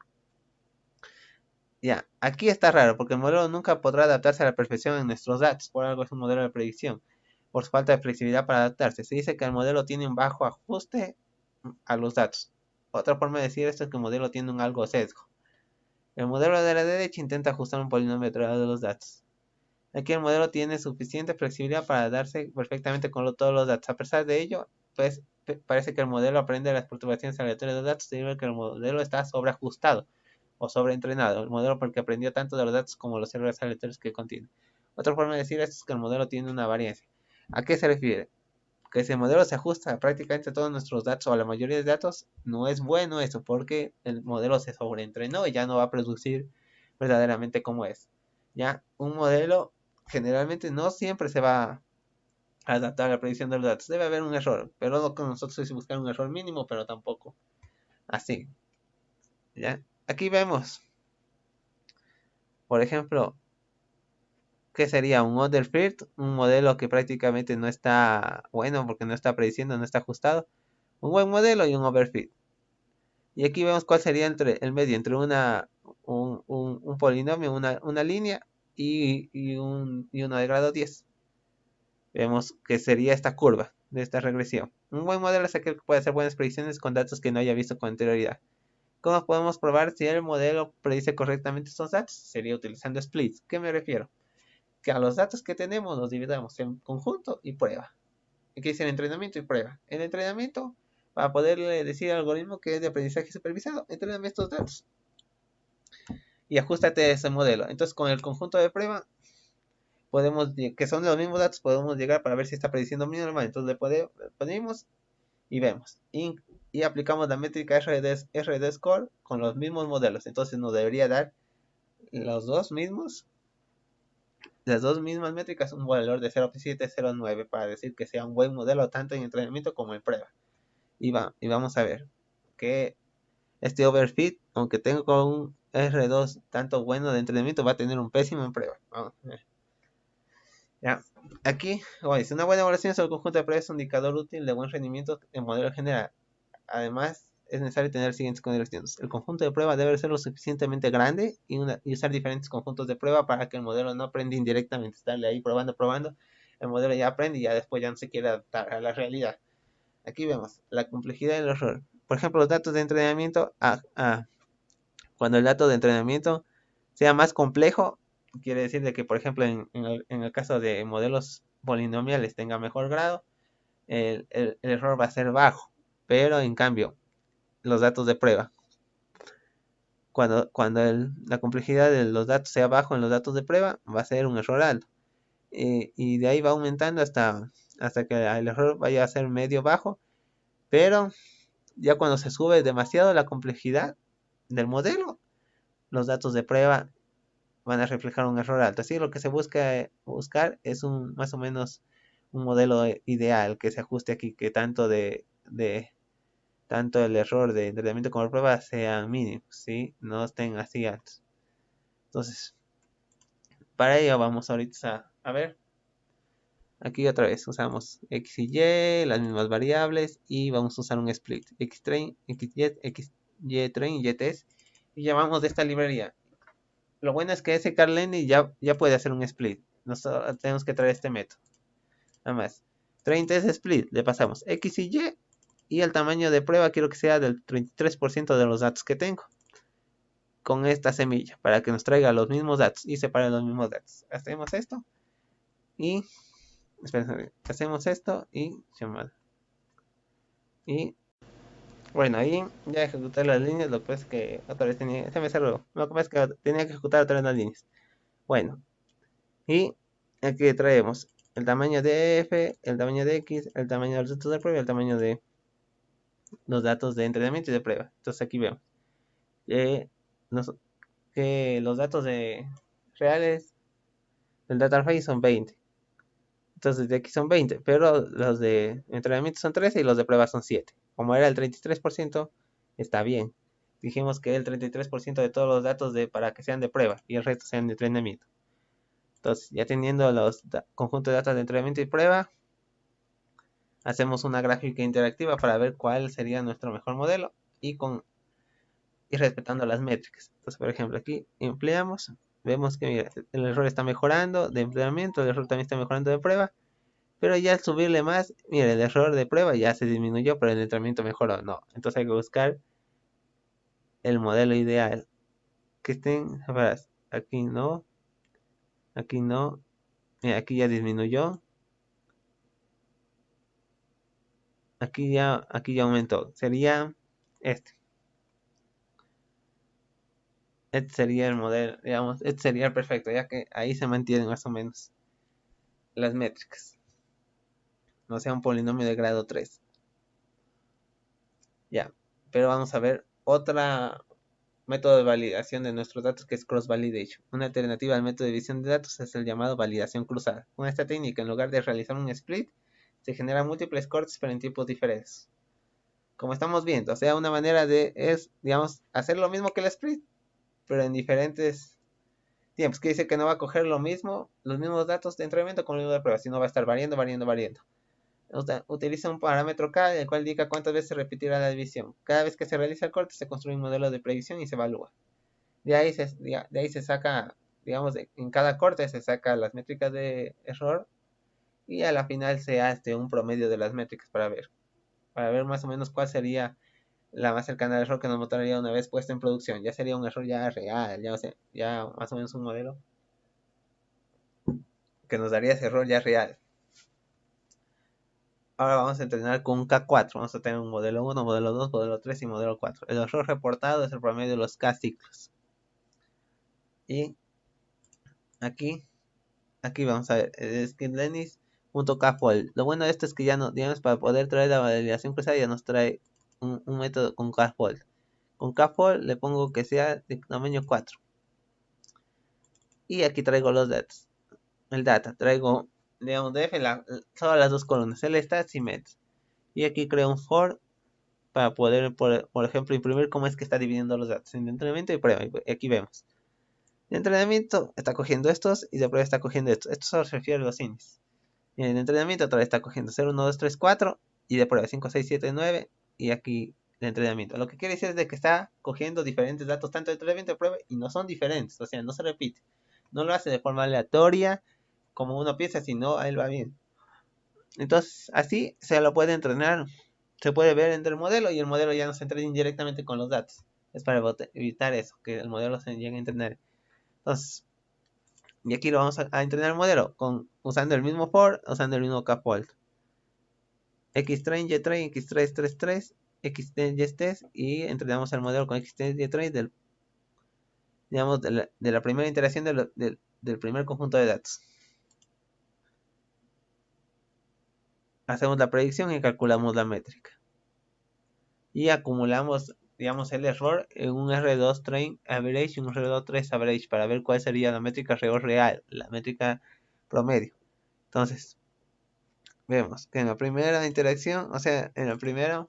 Ya, aquí está raro porque el modelo nunca podrá adaptarse a la perfección en nuestros datos, por algo es un modelo de predicción, por su falta de flexibilidad para adaptarse. Se dice que el modelo tiene un bajo ajuste a los datos. Otra forma de decir esto es que el modelo tiene un algo sesgo. El modelo de la derecha intenta ajustar un polinomio a través de los datos. Aquí el modelo tiene suficiente flexibilidad para darse perfectamente con todos los datos. A pesar de ello, pues parece que el modelo aprende las perturbaciones aleatorias de los datos debido a que el modelo está sobreajustado o sobreentrenado. El modelo porque aprendió tanto de los datos como los errores aleatorios que contiene. Otra forma de decir esto es que el modelo tiene una variancia. ¿A qué se refiere? Que si el modelo se ajusta a prácticamente todos nuestros datos o a la mayoría de datos, no es bueno eso porque el modelo se sobreentrenó y ya no va a producir verdaderamente como es. Ya, un modelo generalmente no siempre se va a adaptar a la predicción de los datos. Debe haber un error, pero lo que nosotros es buscar un error mínimo, pero tampoco así. ¿Ya? Aquí vemos, por ejemplo, ¿qué sería un overfit? Un modelo que prácticamente no está bueno porque no está prediciendo, no está ajustado. Un buen modelo y un overfit. Y aquí vemos cuál sería el medio entre un polinomio, una línea y uno de grado 10. Vemos que sería esta curva de esta regresión. Un buen modelo es aquel que puede hacer buenas predicciones con datos que no haya visto con anterioridad. ¿Cómo podemos probar si el modelo predice correctamente estos datos? Sería utilizando splits. ¿Qué me refiero? Que a los datos que tenemos los dividamos en conjunto y prueba. Aquí dice el entrenamiento y prueba. El entrenamiento, para poderle decir al algoritmo que es de aprendizaje supervisado, entréname estos datos y ajustate a ese modelo. Entonces, con el conjunto de prueba, que son los mismos datos, podemos llegar para ver si está prediciendo bien o mal. Entonces, le ponemos y vemos. Y aplicamos la métrica RD Score con los mismos modelos. Entonces, nos debería dar los dos mismos, las dos mismas métricas, un valor de 0.7, 0.9 para decir que sea un buen modelo tanto en entrenamiento como en prueba. Y vamos a ver que este overfit, aunque tengo con un R2 tanto bueno de entrenamiento, va a tener un pésimo en prueba. Vamos a ver. Ya. Aquí, dice, una buena evaluación sobre el conjunto de pruebas es un indicador útil de buen rendimiento en modelo general. Además, es necesario tener las siguientes condiciones. El conjunto de prueba debe ser lo suficientemente grande y usar diferentes conjuntos de prueba para que el modelo no aprenda indirectamente. Estarle ahí probando. El modelo ya aprende y ya después ya no se quiere adaptar a la realidad. Aquí vemos la complejidad del error. Por ejemplo, los datos de entrenamiento, cuando el dato de entrenamiento sea más complejo, quiere decir de que, por ejemplo, en el caso de modelos polinomiales tenga mejor grado, el error va a ser bajo. Pero en cambio, los datos de prueba, cuando la complejidad de los datos sea bajo en los datos de prueba, va a ser un error alto. Y de ahí va aumentando hasta que el error vaya a ser medio bajo, pero ya cuando se sube demasiado la complejidad del modelo, los datos de prueba van a reflejar un error alto. Así lo que se buscar es más o menos un modelo ideal que se ajuste aquí, que tanto el error de entrenamiento como de prueba sean mínimos, ¿sí? No estén así altos. Entonces, para ello vamos ahorita a ver. Aquí otra vez usamos x y y, las mismas variables, y vamos a usar un split. Xtrain, xytrain, ytest, y llamamos de esta librería. Lo bueno es que ese Carleni ya puede hacer un split. Nosotros tenemos que traer este método. Nada más. Train test split, le pasamos x y y, y el tamaño de prueba quiero que sea del 33% de los datos que tengo. Con esta semilla, para que nos traiga los mismos datos y separe los mismos datos. Hacemos esto y hacemos esto y llamada. Y bueno, ahí ya ejecuté las líneas. Lo que pasa es que otra vez se me cerró. Lo que pasa es que tenía que ejecutar otra vez las líneas. Bueno, y aquí traemos el tamaño de f, el tamaño de x, el tamaño de los datos de prueba y el tamaño de los datos de entrenamiento y de prueba. Entonces aquí vemos que los datos reales del data frame son 20. Entonces de aquí son 20, pero los de entrenamiento son 13 y los de prueba son 7. Como era el 33%, está bien. Dijimos que el 33% de todos los datos para que sean de prueba y el resto sean de entrenamiento. Entonces, ya teniendo los conjuntos de datos de entrenamiento y prueba, hacemos una gráfica interactiva para ver cuál sería nuestro mejor modelo y respetando las métricas. Entonces, por ejemplo, aquí empleamos, vemos que mira, el error está mejorando de entrenamiento, el error también está mejorando de prueba. Pero ya al subirle más, mire, el error de prueba ya se disminuyó, pero el entrenamiento mejoró. No, entonces hay que buscar el modelo ideal. Que estén, aquí no, mira, aquí ya disminuyó, aquí ya aumentó. Sería este. Este sería el modelo, digamos, este sería el perfecto, ya que ahí se mantienen más o menos las métricas. No sea un polinomio de grado 3. Ya, pero vamos a ver otra método de validación de nuestros datos que es cross validation. Una alternativa al método de división de datos es el llamado validación cruzada. Con esta técnica, en lugar de realizar un split, se generan múltiples cortes pero en tiempos diferentes. Como estamos viendo, o sea, una manera es, digamos, hacer lo mismo que el split, pero en diferentes tiempos. Que dice que no va a coger lo mismo, los mismos datos de entrenamiento con los mismos de prueba, sino va a estar variando, variando, variando. Utiliza un parámetro K, el cual indica cuántas veces se repetirá la división. Cada vez que se realiza el corte, se construye un modelo de predicción y se evalúa. De ahí se saca, digamos, en cada corte se saca las métricas de error y a la final se hace un promedio de las métricas para ver más o menos cuál sería la más cercana al error que nos mostraría una vez puesto en producción. Ya sería un error ya real, ya más o menos un modelo que nos daría ese error ya real. Ahora vamos a entrenar con un K4. Vamos a tener un modelo 1, modelo 2, modelo 3 y modelo 4. El error reportado es el promedio de los K ciclos. Y aquí vamos a ver, skiplennis.kfold. Lo bueno de esto es que ya no, digamos, para poder traer la validación cruzada ya nos trae un método con kfold. Con kfold le pongo que sea de tamaño 4. Y aquí traigo los datos. El data, traigo, digamos, de F, todas las dos columnas, el stats y meds. Y aquí creo un for para poder, por ejemplo, imprimir cómo es que está dividiendo los datos en entrenamiento y prueba. Y aquí vemos. De entrenamiento está cogiendo estos y de prueba está cogiendo estos. Esto solo se refiere a los índices. En el entrenamiento otra vez está cogiendo 0, 1, 2, 3, 4 y de prueba 5, 6, 7, 9 y aquí de entrenamiento. Lo que quiere decir es de que está cogiendo diferentes datos tanto de entrenamiento y de prueba y no son diferentes, o sea, no se repite. No lo hace de forma aleatoria como uno piensa, sino a él va bien. Entonces, así se lo puede entrenar, se puede ver entre el modelo y el modelo ya no se entrena indirectamente con los datos. Es para evitar eso, que el modelo se llegue a entrenar. Entonces, y aquí lo vamos a entrenar el modelo usando el mismo for, usando el mismo kfold. Xtrain, Ytrain, X333, Xtest y entrenamos el modelo con Xtrain, Ytrain digamos, de la primera iteración del primer conjunto de datos. Hacemos la predicción y calculamos la métrica. y acumulamos, digamos, el error en un R2 train average y un R2 trace average para ver cuál sería la métrica error real, la métrica promedio. Entonces, vemos que en la primera interacción, o sea, en la primera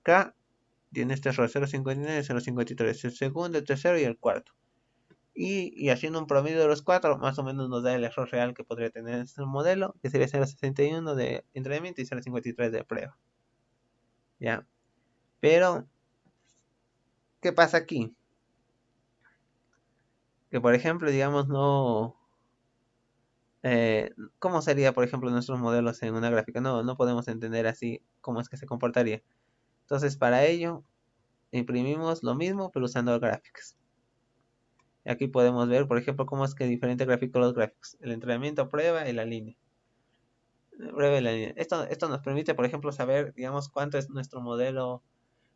K tiene este error 0.59 y 0.53, el segundo, el tercero y el cuarto. Y haciendo un promedio de los cuatro, más o menos nos da el error real que podría tener este modelo, que sería 0.61 de entrenamiento y 0.53 de prueba. ¿Ya? Pero, ¿qué pasa aquí? Que por ejemplo, digamos, no... ¿cómo sería, por ejemplo, nuestros modelos en una gráfica? No podemos entender así cómo es que se comportaría. Entonces, para ello, imprimimos lo mismo, pero usando gráficas. Y aquí podemos ver, por ejemplo, cómo es que diferente gráfico los gráficos. El entrenamiento, prueba y la línea. Prueba y la línea. Esto nos permite, por ejemplo, saber, digamos, cuánto es nuestro modelo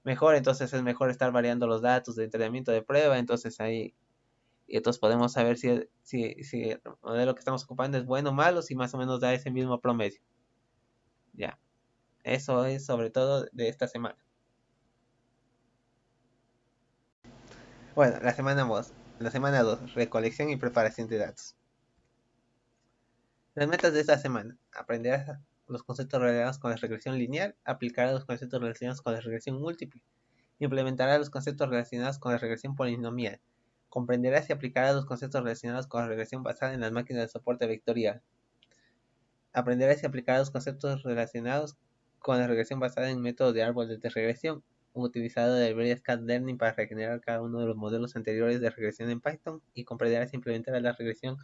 mejor. Entonces es mejor estar variando los datos de entrenamiento de prueba. Entonces ahí y entonces podemos saber si el modelo que estamos ocupando es bueno o malo, si más o menos da ese mismo promedio. Ya, eso es sobre todo de esta semana. Bueno, la semana 2, recolección y preparación de datos. Las metas de esta semana: aprender los conceptos relacionados con la regresión lineal, aplicar los conceptos relacionados con la regresión múltiple, implementará los conceptos relacionados con la regresión polinomial, comprenderás y aplicarás los conceptos relacionados con la regresión basada en las máquinas de soporte vectorial, aprenderás y aplicarás los conceptos relacionados con la regresión basada en métodos de árboles de regresión, utilizado de librerías Cat-Learning para regenerar cada uno de los modelos anteriores de regresión en Python, y comprenderás y implementarás la regresión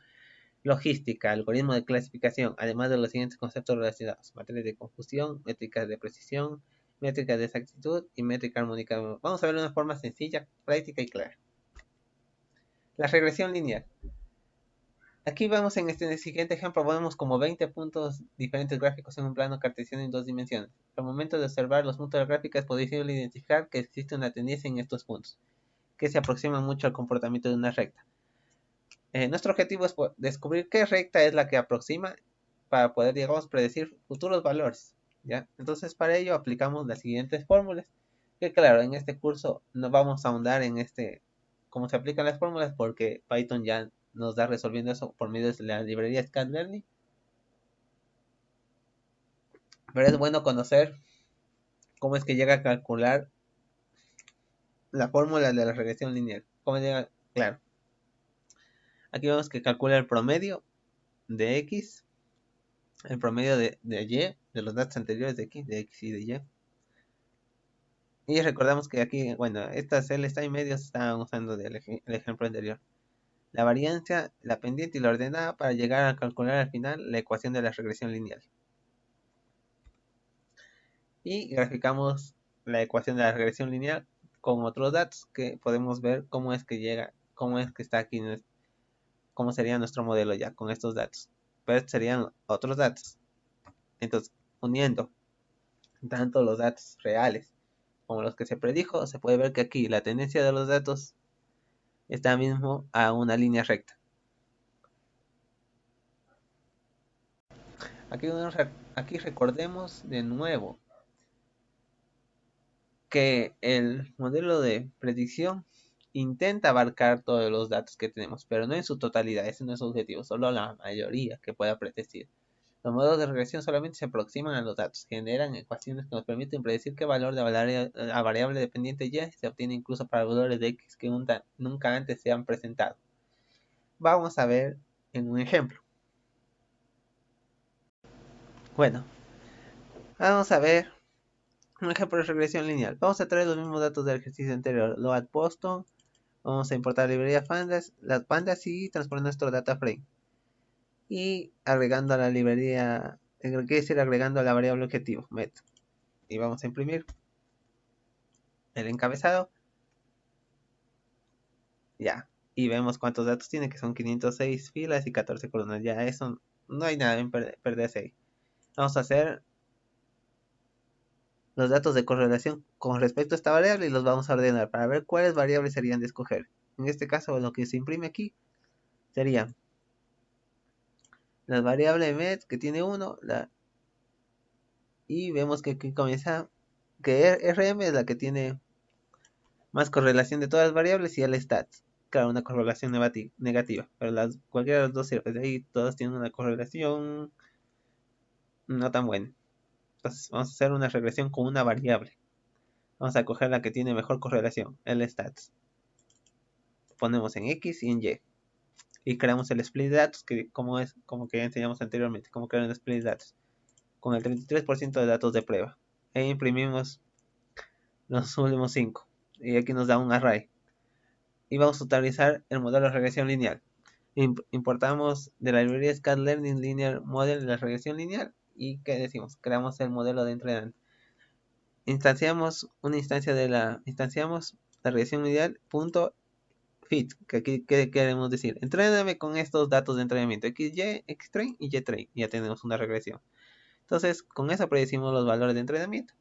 logística, algoritmo de clasificación, además de los siguientes conceptos relacionados: matriz de confusión, métricas de precisión, métricas de exactitud y métrica armónica. Vamos a ver una forma sencilla, práctica y clara. La regresión lineal. Aquí vemos en este siguiente ejemplo, vemos como 20 puntos diferentes gráficos en un plano cartesiano en 2 dimensiones. Al momento de observar los puntos de la gráfica es posible identificar que existe una tendencia en estos puntos, que se aproximan mucho al comportamiento de una recta. Nuestro objetivo es descubrir qué recta es la que aproxima para poder, digamos, predecir futuros valores, ¿ya? Entonces, para ello aplicamos las siguientes fórmulas, que claro, en este curso no vamos a ahondar en cómo se aplican las fórmulas, porque Python ya nos da resolviendo eso por medio de la librería Cat-Learning. Pero es bueno conocer cómo es que llega a calcular la fórmula de la regresión lineal. ¿Cómo llega? Claro. Aquí vemos que calcula el promedio de X, el promedio de Y, de los datos anteriores de X y de Y. Y recordamos que aquí, bueno, estas L está en medio, estaban usando el ejemplo anterior. La variancia, la pendiente y la ordenada para llegar a calcular al final la ecuación de la regresión lineal. Y graficamos la ecuación de la regresión lineal con otros datos que podemos ver cómo es que llega, cómo es que está aquí, cómo sería nuestro modelo ya con estos datos. Pero estos serían otros datos. Entonces, uniendo tanto los datos reales como los que se predijo, se puede ver que aquí la tendencia de los datos está mismo a una línea recta. Aquí recordemos de nuevo que el modelo de predicción intenta abarcar todos los datos que tenemos, pero no en su totalidad, ese no es su objetivo, solo la mayoría que pueda predecir. Los modelos de regresión solamente se aproximan a los datos, generan ecuaciones que nos permiten predecir qué valor de la variable dependiente Y se obtiene incluso para valores de X que nunca antes se han presentado. Vamos a ver en un ejemplo. Bueno, vamos a ver un ejemplo de regresión lineal. Vamos a traer los mismos datos del ejercicio anterior. Load Boston. Vamos a importar la librería pandas, las pandas y transformar nuestro data frame. Y agregando a la librería, quiere decir agregando a la variable objetivo, met. Y vamos a imprimir el encabezado. Ya. Y vemos cuántos datos tiene, que son 506 filas y 14 columnas. Ya, eso no hay nada en perderse ahí. Vamos a hacer los datos de correlación con respecto a esta variable y los vamos a ordenar para ver cuáles variables serían de escoger. En este caso, lo que se imprime aquí sería la variable met, que tiene 1, y vemos que aquí comienza que RM es la que tiene más correlación de todas las variables y el stats. Claro, una correlación negativa, pero cualquiera de los dos sirve. De ahí todas tienen una correlación no tan buena. Entonces vamos a hacer una regresión con una variable. Vamos a coger la que tiene mejor correlación, el stats. Ponemos en X y en Y. Y creamos el split de datos, que como que ya enseñamos anteriormente, cómo crear un split de datos. Con el 33% de datos de prueba. E imprimimos los últimos 5. Y aquí nos da un array. Y vamos a utilizar el modelo de regresión lineal. Importamos de la librería Scat Learning Linear Model la regresión lineal. ¿Y qué decimos? Creamos el modelo de entrenamiento. Instanciamos la regresión lineal punto fit, que aquí ¿qué queremos decir? Entréname con estos datos de entrenamiento XY, Xtrain y YTrain. Ya tenemos una regresión. Entonces, con eso predecimos los valores de entrenamiento.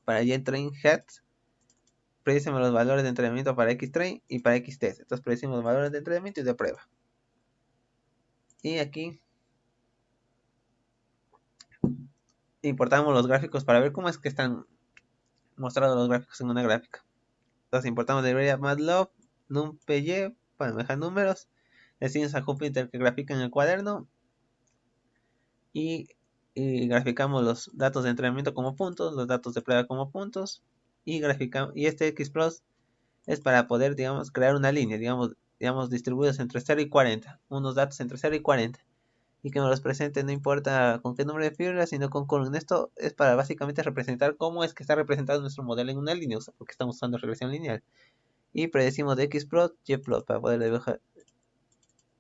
Para YTrain heads, predecimos los valores de entrenamiento para Xtrain y para Xtest. Entonces, predecimos los valores de entrenamiento y de prueba. Y aquí importamos los gráficos para ver cómo es que están mostrados los gráficos en una gráfica. Entonces, importamos la librería Matplotlib, NumPy para manejar números. Decimos a Jupyter que grafica en el cuaderno. Y graficamos los datos de entrenamiento como puntos, los datos de prueba como puntos. Y este XPlot es para poder, digamos, crear una línea, digamos, distribuidos entre 0 y 40. Unos datos entre 0 y 40. Y que nos los presente no importa con qué número de fibras, sino con column. Esto es para básicamente representar cómo es que está representado nuestro modelo en una línea, porque estamos usando regresión lineal. Y predecimos de Xplot, Yplot para poder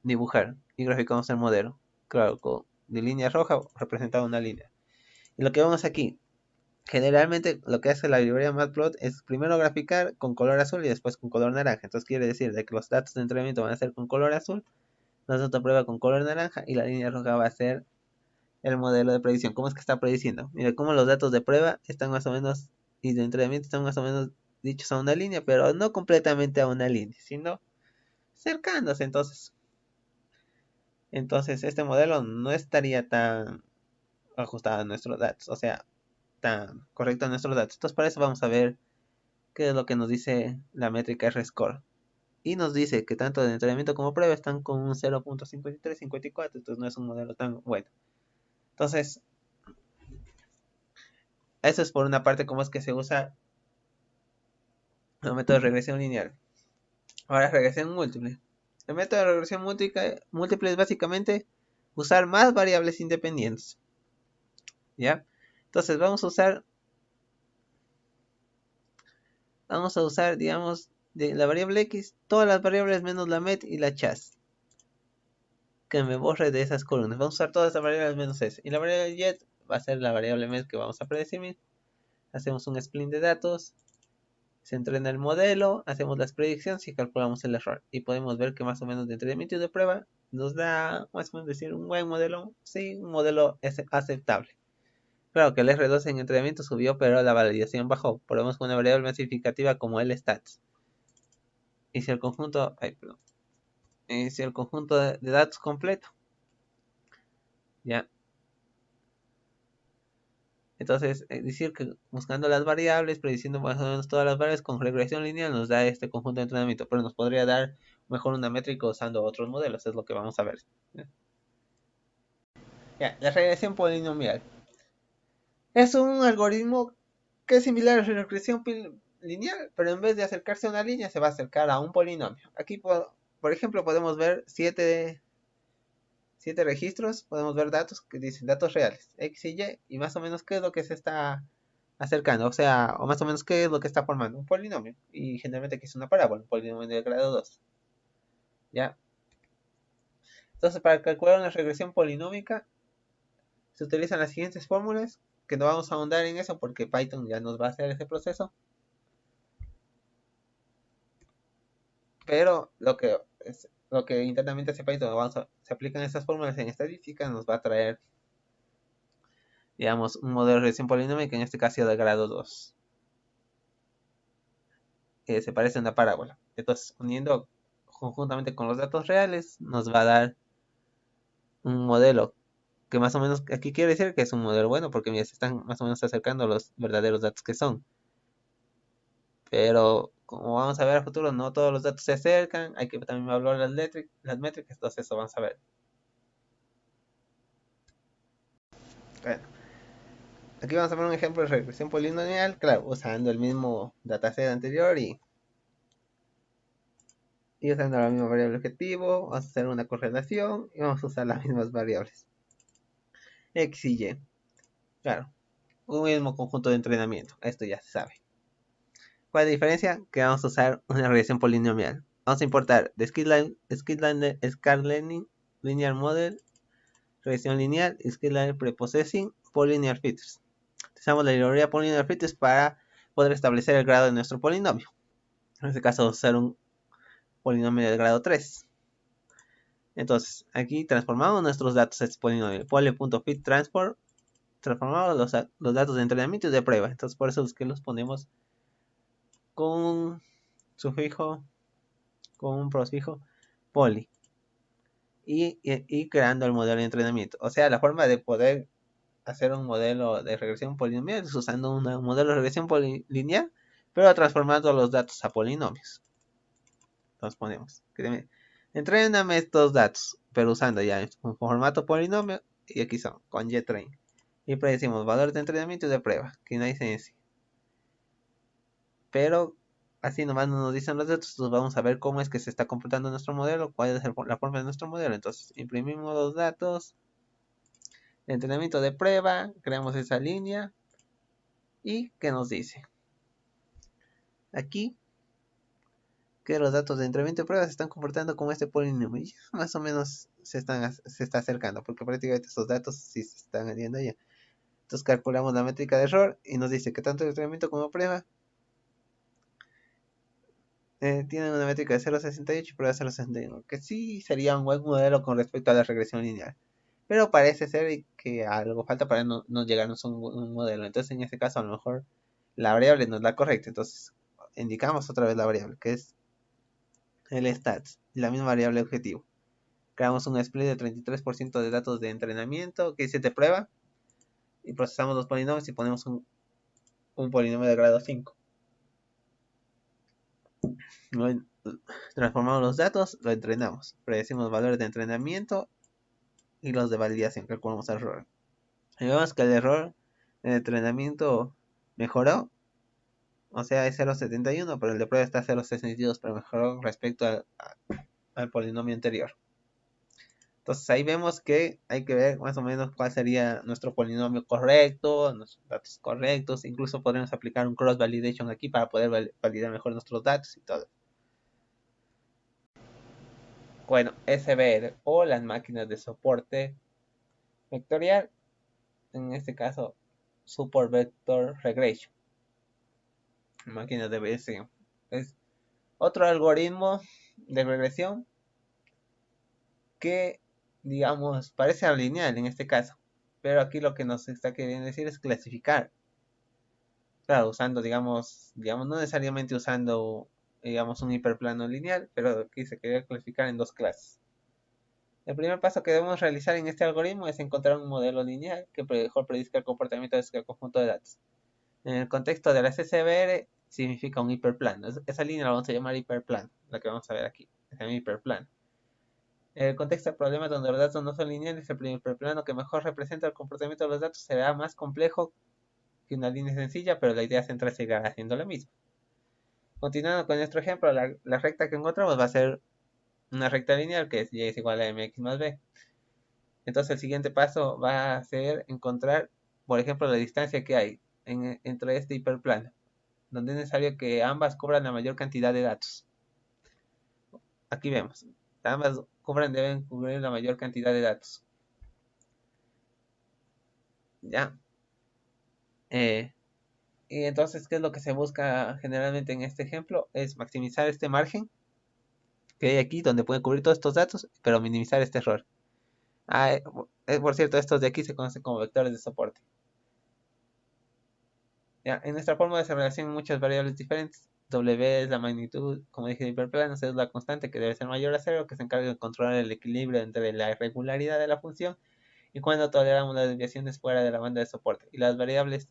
dibujar y graficamos el modelo. Claro, de línea roja representado una línea. Y lo que vemos aquí, generalmente lo que hace la librería Matplot es primero graficar con color azul y después con color naranja. Entonces quiere decir de que los datos de entrenamiento van a ser con color azul, la otra prueba con color naranja y la línea roja va a ser el modelo de predicción. ¿Cómo es que está prediciendo? Mira cómo los datos de prueba están más o menos y de entrenamiento están más o menos dichos a una línea, pero no completamente a una línea, sino cercanos. Entonces este modelo no estaría tan ajustado a nuestros datos, o sea, tan correcto a nuestros datos. Entonces para eso vamos a ver qué es lo que nos dice la métrica R-score. Y nos dice que tanto de entrenamiento como prueba están con un 0.5354, entonces no es un modelo tan bueno. Entonces, eso es por una parte cómo es que se usa el método de regresión lineal. Ahora, regresión múltiple. El método de regresión múltiple es básicamente usar más variables independientes. ¿Ya? Entonces vamos a usar, digamos, de la variable X, todas las variables menos la met y la chas. Que me borre de esas columnas. Vamos a usar todas las variables menos S. Y la variable Y va a ser la variable met que vamos a predecir. Hacemos un split de datos. Se entrena el modelo. Hacemos las predicciones y calculamos el error. Y podemos ver que más o menos de entrenamiento y de prueba nos da, más o menos decir, un buen modelo. Sí, un modelo aceptable. Claro que el R2 en entrenamiento subió, pero la validación bajó. Ponemos una variable más significativa como el stats. Y si el conjunto, si el conjunto de datos completo, ya. Entonces, decir que buscando las variables, prediciendo más o menos todas las variables con regresión lineal nos da este conjunto de entrenamiento, pero nos podría dar mejor una métrica usando otros modelos, es lo que vamos a ver. Ya, la regresión polinomial. Es un algoritmo que es similar a la regresión lineal, pero en vez de acercarse a una línea, se va a acercar a un polinomio. Aquí, por ejemplo, podemos ver 7 registros, podemos ver datos que dicen datos reales, X y Y, y más o menos qué es lo que se está acercando, o sea, o más o menos qué es lo que está formando un polinomio, y generalmente aquí es una parábola, un polinomio de grado 2, ¿ya? Entonces, para calcular una regresión polinómica, se utilizan las siguientes fórmulas, que no vamos a ahondar en eso porque Python ya nos va a hacer ese proceso, pero lo que internamente hace Python, se aplican estas fórmulas en estadística, nos va a traer, digamos, un modelo de regresión polinómica, en este caso de grado 2. Que se parece a una parábola. Entonces, uniendo conjuntamente con los datos reales, nos va a dar un modelo que más o menos aquí quiere decir que es un modelo bueno, porque ya se están más o menos acercando a los verdaderos datos que son. Pero como vamos a ver a futuro, no todos los datos se acercan, hay que también evaluar las métricas, entonces eso vamos a ver. Bueno, aquí vamos a ver un ejemplo de regresión polinomial, claro, usando el mismo dataset anterior y usando la misma variable objetivo, vamos a hacer una correlación y vamos a usar las mismas variables X y Y. Claro, un mismo conjunto de entrenamiento, esto ya se sabe. ¿Cuál es la diferencia? Que vamos a usar una regresión polinomial. Vamos a importar de Sklearn Linear Model, regresión lineal, Sklearn Preprocessing, Polinomial Features. Utilizamos la librería Polinomial Features para poder establecer el grado de nuestro polinomio. En este caso, vamos a usar un polinomio de grado 3. Entonces, aquí transformamos nuestros datos a este polinomio. Pole.fit transform, transformamos los datos de entrenamiento y de prueba. Entonces, por eso es que los ponemos con un sufijo, con un prosfijo poly. Y creando el modelo de entrenamiento. O sea, la forma de poder hacer un modelo de regresión polinomial es usando un modelo de regresión lineal, pero transformando los datos a polinomios. Entonces ponemos, entréname estos datos, pero usando ya un formato polinomio, y aquí son, con JTrain. Y predecimos valores de entrenamiento y de prueba, que no dicen así. Pero así nomás no nos dicen los datos, entonces vamos a ver cómo es que se está comportando nuestro modelo, cuál es la forma de nuestro modelo. Entonces imprimimos los datos, de entrenamiento de prueba, creamos esa línea y ¿qué nos dice? Aquí que los datos de entrenamiento de prueba se están comportando como este polinomio. Y más o menos se está acercando, porque prácticamente estos datos sí se están añadiendo ya. Entonces calculamos la métrica de error y nos dice que tanto el entrenamiento como prueba tienen una métrica de 0.68 y prueba 0.61, que sí sería un buen modelo con respecto a la regresión lineal. Pero parece ser que algo falta para no llegarnos a un modelo. Entonces en este caso a lo mejor la variable no es la correcta. Entonces indicamos otra vez la variable, que es el stats, la misma variable objetivo. Creamos un split de 33% de datos de entrenamiento que dice de prueba y procesamos los polinomios y ponemos un polinomio de grado 5. Transformamos los datos, lo entrenamos, predecimos valores de entrenamiento y los de validación, calculamos el error. Y vemos que el error de entrenamiento mejoró, o sea es 0.71, pero el de prueba está 0.62, pero mejoró respecto al polinomio anterior. Entonces ahí vemos que hay que ver más o menos cuál sería nuestro polinomio correcto, nuestros datos correctos. Incluso podemos aplicar un cross validation aquí para poder validar mejor nuestros datos y todo. Bueno, SVR o las máquinas de soporte vectorial, en este caso Support Vector Regression, máquinas de BSC. Es otro algoritmo de regresión que, digamos, parece lineal en este caso, pero aquí lo que nos está queriendo decir es clasificar. Claro, usando, digamos, no necesariamente usando, digamos, un hiperplano lineal, pero aquí se quería clasificar en dos clases. El primer paso que debemos realizar en este algoritmo es encontrar un modelo lineal que mejor predizca el comportamiento de este conjunto de datos. En el contexto de la SCBR significa un hiperplano. Esa línea la vamos a llamar hiperplano, la que vamos a ver aquí. Es un hiperplano. En el contexto de problemas donde los datos no son lineales, el primer hiperplano que mejor representa el comportamiento de los datos será más complejo que una línea sencilla, pero la idea central seguirá haciendo lo mismo. Continuando con nuestro ejemplo, la recta que encontramos va a ser una recta lineal que es y es igual a mx más b. Entonces el siguiente paso va a ser encontrar, por ejemplo, la distancia que hay entre este hiperplano, donde es necesario que ambas cubran la mayor cantidad de datos. Aquí vemos, ambas deben cubrir la mayor cantidad de datos. ¿Ya? Y entonces, ¿qué es lo que se busca generalmente en este ejemplo? Es maximizar este margen que hay aquí, donde puede cubrir todos estos datos, pero minimizar este error. Por cierto, estos de aquí se conocen como vectores de soporte. Ya, en nuestra fórmula se relacionan muchas variables diferentes. W es la magnitud, como dije, de hiperplanos, es la constante que debe ser mayor a cero, que se encarga de controlar el equilibrio entre la irregularidad de la función y cuando toleramos las desviaciones fuera de la banda de soporte, y las variables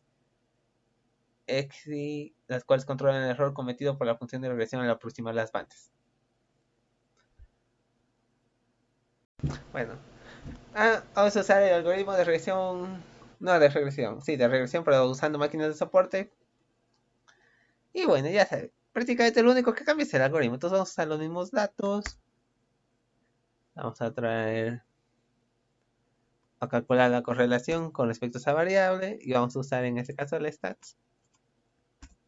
x y las cuales controlan el error cometido por la función de regresión al aproximar las bandas. Bueno, vamos a usar el algoritmo de regresión, no de regresión, sí, de regresión, pero usando máquinas de soporte. Y bueno, ya sabes, prácticamente lo único que cambia es el algoritmo. Entonces vamos a usar los mismos datos. Vamos a traer a calcular la correlación con respecto a esa variable y vamos a usar en este caso el stats.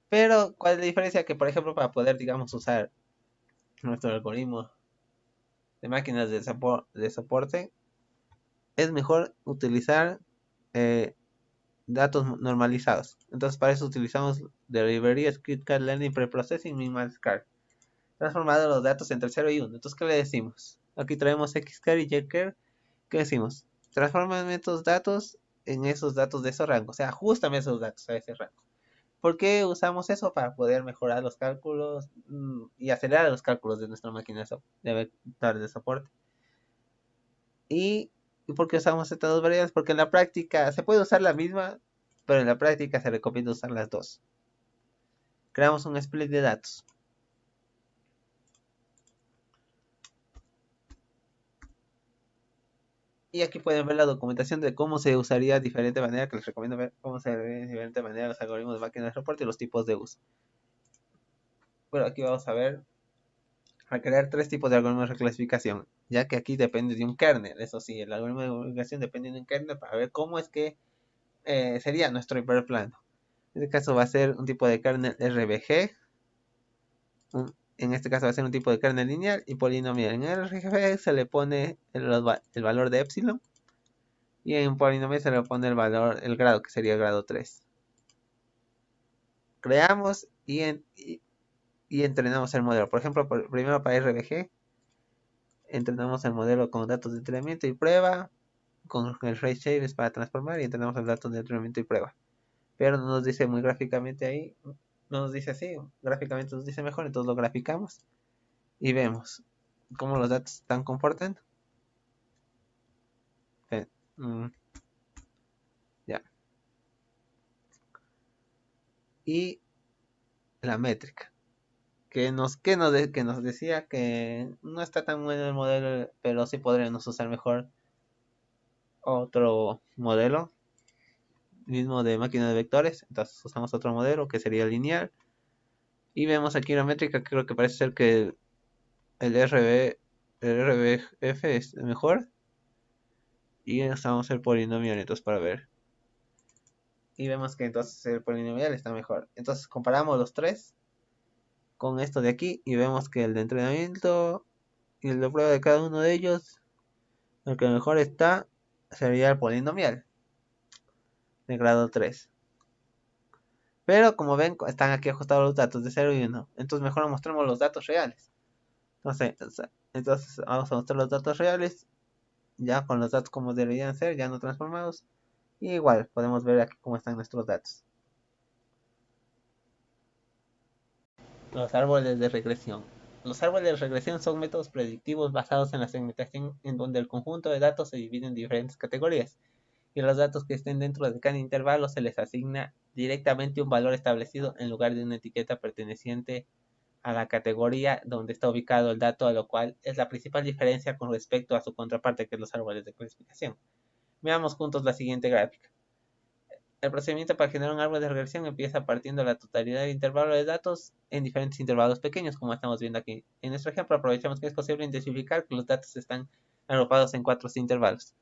Pero, ¿cuál es la diferencia? Que, por ejemplo, para poder, digamos, usar nuestro algoritmo de máquinas de soporte, es mejor utilizar eh, datos normalizados. Entonces, para eso utilizamos de librerías KitKat Learning Preprocessing MinMaxCar, transformado los datos entre 0 y 1. Entonces, ¿qué le decimos? Aquí traemos Xcar y Ycar. ¿Qué decimos? Transformame estos datos en esos datos de ese rango. O sea, ajustame esos datos a ese rango. ¿Por qué usamos eso? Para poder mejorar los cálculos y acelerar los cálculos de nuestra máquina de vectores de soporte. ¿Y por qué usamos estas dos variables? Porque en la práctica se puede usar la misma, pero en la práctica se recomienda usar las dos. Creamos un split de datos. Y aquí pueden ver la documentación de cómo se usaría de diferente manera, que les recomiendo ver cómo se ve de diferente manera los algoritmos de máquina de soporte y los tipos de uso. Bueno, aquí vamos a ver, a crear tres tipos de algoritmos de reclasificación, ya que aquí depende de un kernel. Eso sí, el algoritmo de reclasificación depende de un kernel para ver cómo es que sería nuestro hiperplano. En este caso va a ser un tipo de kernel RBG, en este caso va a ser un tipo de kernel lineal y polinomial. En el RGB se le pone el valor de epsilon y en polinomial se le pone el grado, que sería el grado 3. Creamos y entrenamos el modelo. Por ejemplo, primero para RBG, entrenamos el modelo con datos de entrenamiento y prueba, con el ray shapes para transformar y entrenamos el datos de entrenamiento y prueba. Pero no nos dice muy gráficamente ahí, no nos dice así, gráficamente nos dice mejor, entonces lo graficamos y vemos cómo los datos están comportando. Ya. Y la métrica, que nos decía que no está tan bueno el modelo, pero sí podríamos usar mejor otro modelo, mismo de máquina de vectores. Entonces usamos otro modelo que sería lineal. Y vemos aquí la métrica, creo que parece ser que el RBF es mejor. Y usamos el polinomial entonces para ver. Y vemos que entonces el polinomial está mejor. Entonces comparamos los tres con esto de aquí y vemos que el de entrenamiento y el de prueba de cada uno de ellos, el que mejor está sería el polinomial de grado 3. Pero como ven, están aquí ajustados los datos de 0 y 1. Entonces mejor mostremos los datos reales. Entonces vamos a mostrar los datos reales, ya con los datos como deberían ser, ya no transformados. Y igual, podemos ver aquí cómo están nuestros datos. Los árboles de regresión. Los árboles de regresión son métodos predictivos basados en la segmentación en donde el conjunto de datos se divide en diferentes categorías y los datos que estén dentro de cada intervalo se les asigna directamente un valor establecido en lugar de una etiqueta perteneciente a la categoría donde está ubicado el dato, a lo cual es la principal diferencia con respecto a su contraparte, que es los árboles de clasificación. Veamos juntos la siguiente gráfica. El procedimiento para generar un árbol de regresión empieza partiendo la totalidad del intervalo de datos en diferentes intervalos pequeños, como estamos viendo aquí. En nuestro ejemplo, aprovechamos que es posible identificar que los datos están agrupados en 4 intervalos.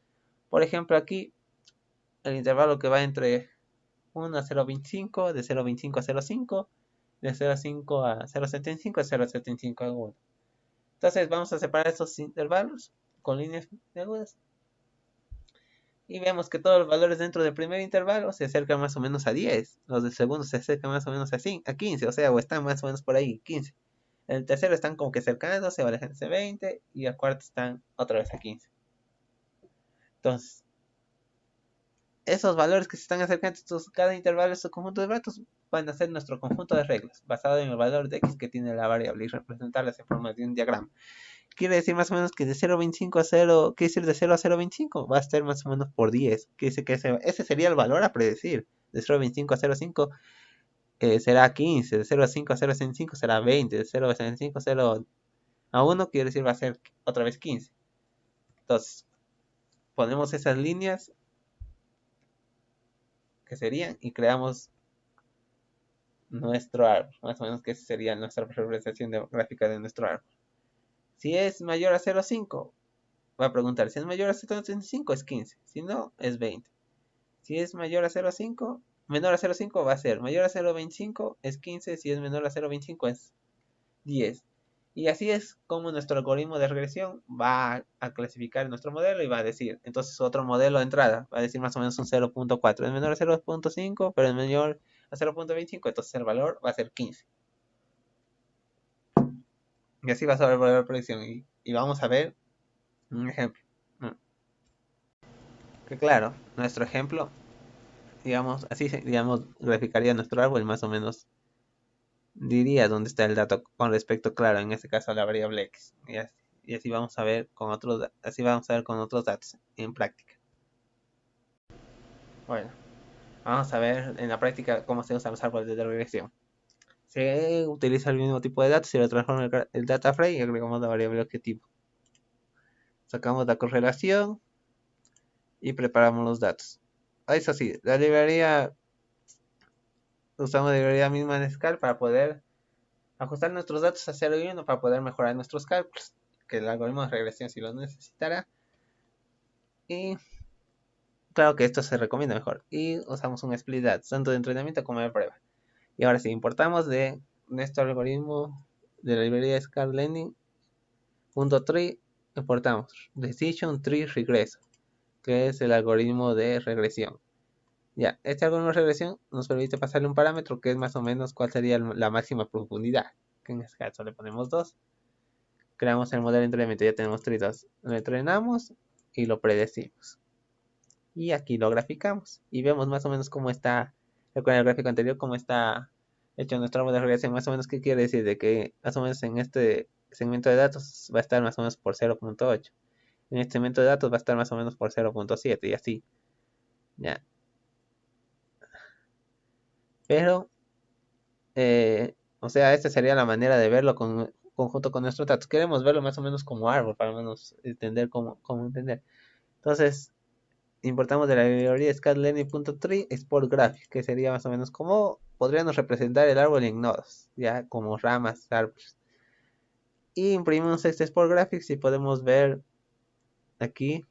Por ejemplo, aquí el intervalo que va entre 1 a 0.25, de 0.25 a 0.5, de 0.5 a 0.75, de 0.75 a 1. Entonces vamos a separar estos intervalos con líneas agudas y vemos que todos los valores dentro del primer intervalo se acercan más o menos a 10. Los del segundo se acercan más o menos a 15, o sea, o están más o menos por ahí, 15. El tercero están como que cercanos, va alejándose a 20 y el cuarto están otra vez a 15. Entonces, esos valores que se están acercando, cada intervalo, estos conjuntos de datos, van a ser nuestro conjunto de reglas, basado en el valor de x que tiene la variable y representarlas en forma de un diagrama. Quiere decir más o menos que de 0,25 a 0, quiere decir de 0 a 0,25 va a ser más o menos por 10. Quiere decir que ese sería el valor a predecir. De 0,25 a 0,5 será 15, de 0,5 a 0,5 será 20, de 0,5 a 0 a 1 quiere decir va a ser otra vez 15. Entonces, ponemos esas líneas que serían y creamos nuestro árbol. Más o menos que esa sería nuestra representación gráfica de nuestro árbol. Si es mayor a 0,5, va a preguntar, si es mayor a 0,35 es 15, si no es 20. Si es mayor a 0,5, menor a 0,5 va a ser mayor a 0,25 es 15, si es menor a 0,25 es 10. Y así es como nuestro algoritmo de regresión va a clasificar nuestro modelo y va a decir, entonces otro modelo de entrada, va a decir más o menos un 0,4, es menor a 0,5, pero es menor a 0,25, entonces el valor va a ser 15. Y así va a ser el valor de predicción. Y vamos a ver un ejemplo. Que claro, nuestro ejemplo, digamos, así digamos, graficaría nuestro árbol más o menos diría dónde está el dato con respecto, claro, en este caso a la variable x. Y así vamos a ver con otros, así vamos a ver con otros datos en práctica. Bueno, vamos a ver en la práctica cómo se usan los árboles de regresión. Se utiliza el mismo tipo de datos y lo transforma el data frame y agregamos la variable objetivo. Sacamos la correlación y preparamos los datos. Eso sí, la librería, usamos la librería misma en Scal para poder ajustar nuestros datos a 0 y 1 para poder mejorar nuestros cálculos, que el algoritmo de regresión si lo necesitará. Y claro que esto se recomienda mejor. Y usamos un split datos, tanto de entrenamiento como de prueba. Y ahora sí, importamos de nuestro algoritmo de la librería ScarLearning.tree, importamos Decision Tree Regreso, que es el algoritmo de regresión. Ya, este algoritmo de regresión nos permite pasarle un parámetro que es más o menos cuál sería la máxima profundidad, que en este caso le ponemos 2. Creamos el modelo de entrenamiento, ya tenemos 3, lo entrenamos y lo predecimos. Y aquí lo graficamos y vemos más o menos cómo está, con el gráfico anterior, cómo está hecho nuestro árbol de regresión, más o menos qué quiere decir, de que más o menos en este segmento de datos va a estar más o menos por 0,8. En este segmento de datos va a estar más o menos por 0,7 y así. Ya. Pero, o sea, esta sería la manera de verlo conjunto con nuestros datos. Queremos verlo más o menos como árbol, para menos entender cómo entender. Entonces, importamos de la librería scalearning.tree export graphic, que sería más o menos como podríamos representar el árbol en nodos, ya como ramas, árboles. Y imprimimos este export graphics y podemos ver aquí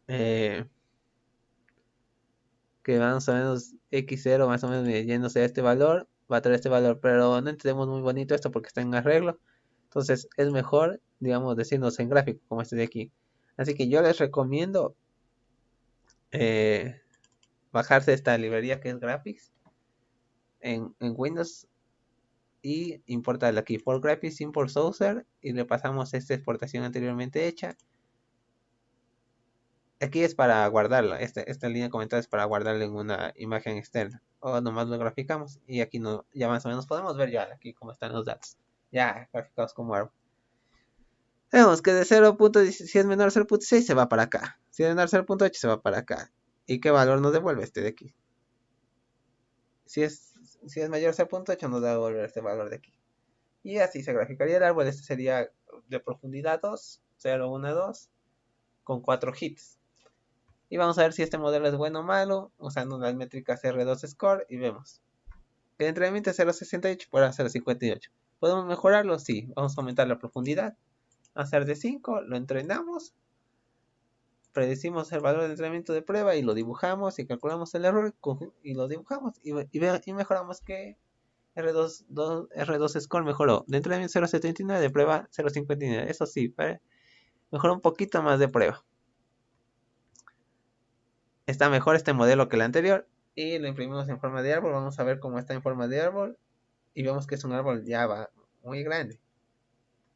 que más o menos x0 más o menos yéndose a este valor, va a traer este valor, pero no entendemos muy bonito esto porque está en arreglo. Entonces es mejor, digamos, decirnos en gráfico como este de aquí. Así que yo les recomiendo bajarse esta librería que es Graphics en Windows y importarla aquí for graphics import saucer y le pasamos esta exportación anteriormente hecha. Aquí es para guardarla, esta línea de comentarios es para guardarla en una imagen externa o nomás lo graficamos y aquí no, ya más o menos podemos ver ya aquí cómo están los datos ya graficados como árbol. Vemos que de 0.10, si es menor a 0.6 se va para acá, si es menor a 0.8 se va para acá. ¿Y qué valor nos devuelve este de aquí? Si es mayor a 0.8 nos va a devolver este valor de aquí. Y así se graficaría el árbol. Este sería de profundidad 2, 0, 1, 2, con 4 hits. Y vamos a ver si este modelo es bueno o malo, usando las métricas R2 Score, y vemos. El entrenamiento es 0.68 por 0.58. ¿Podemos mejorarlo? Sí. Vamos a aumentar la profundidad. A hacer de 5, lo entrenamos. Predecimos el valor de entrenamiento de prueba y lo dibujamos y calculamos el error y lo dibujamos y mejoramos que R2 Score mejoró. De entrenamiento 0.79, de prueba 0.59. Eso sí, mejoró un poquito más de prueba. Está mejor este modelo que el anterior. Y lo imprimimos en forma de árbol. Vamos a ver cómo está en forma de árbol. Y vemos que es un árbol ya muy grande.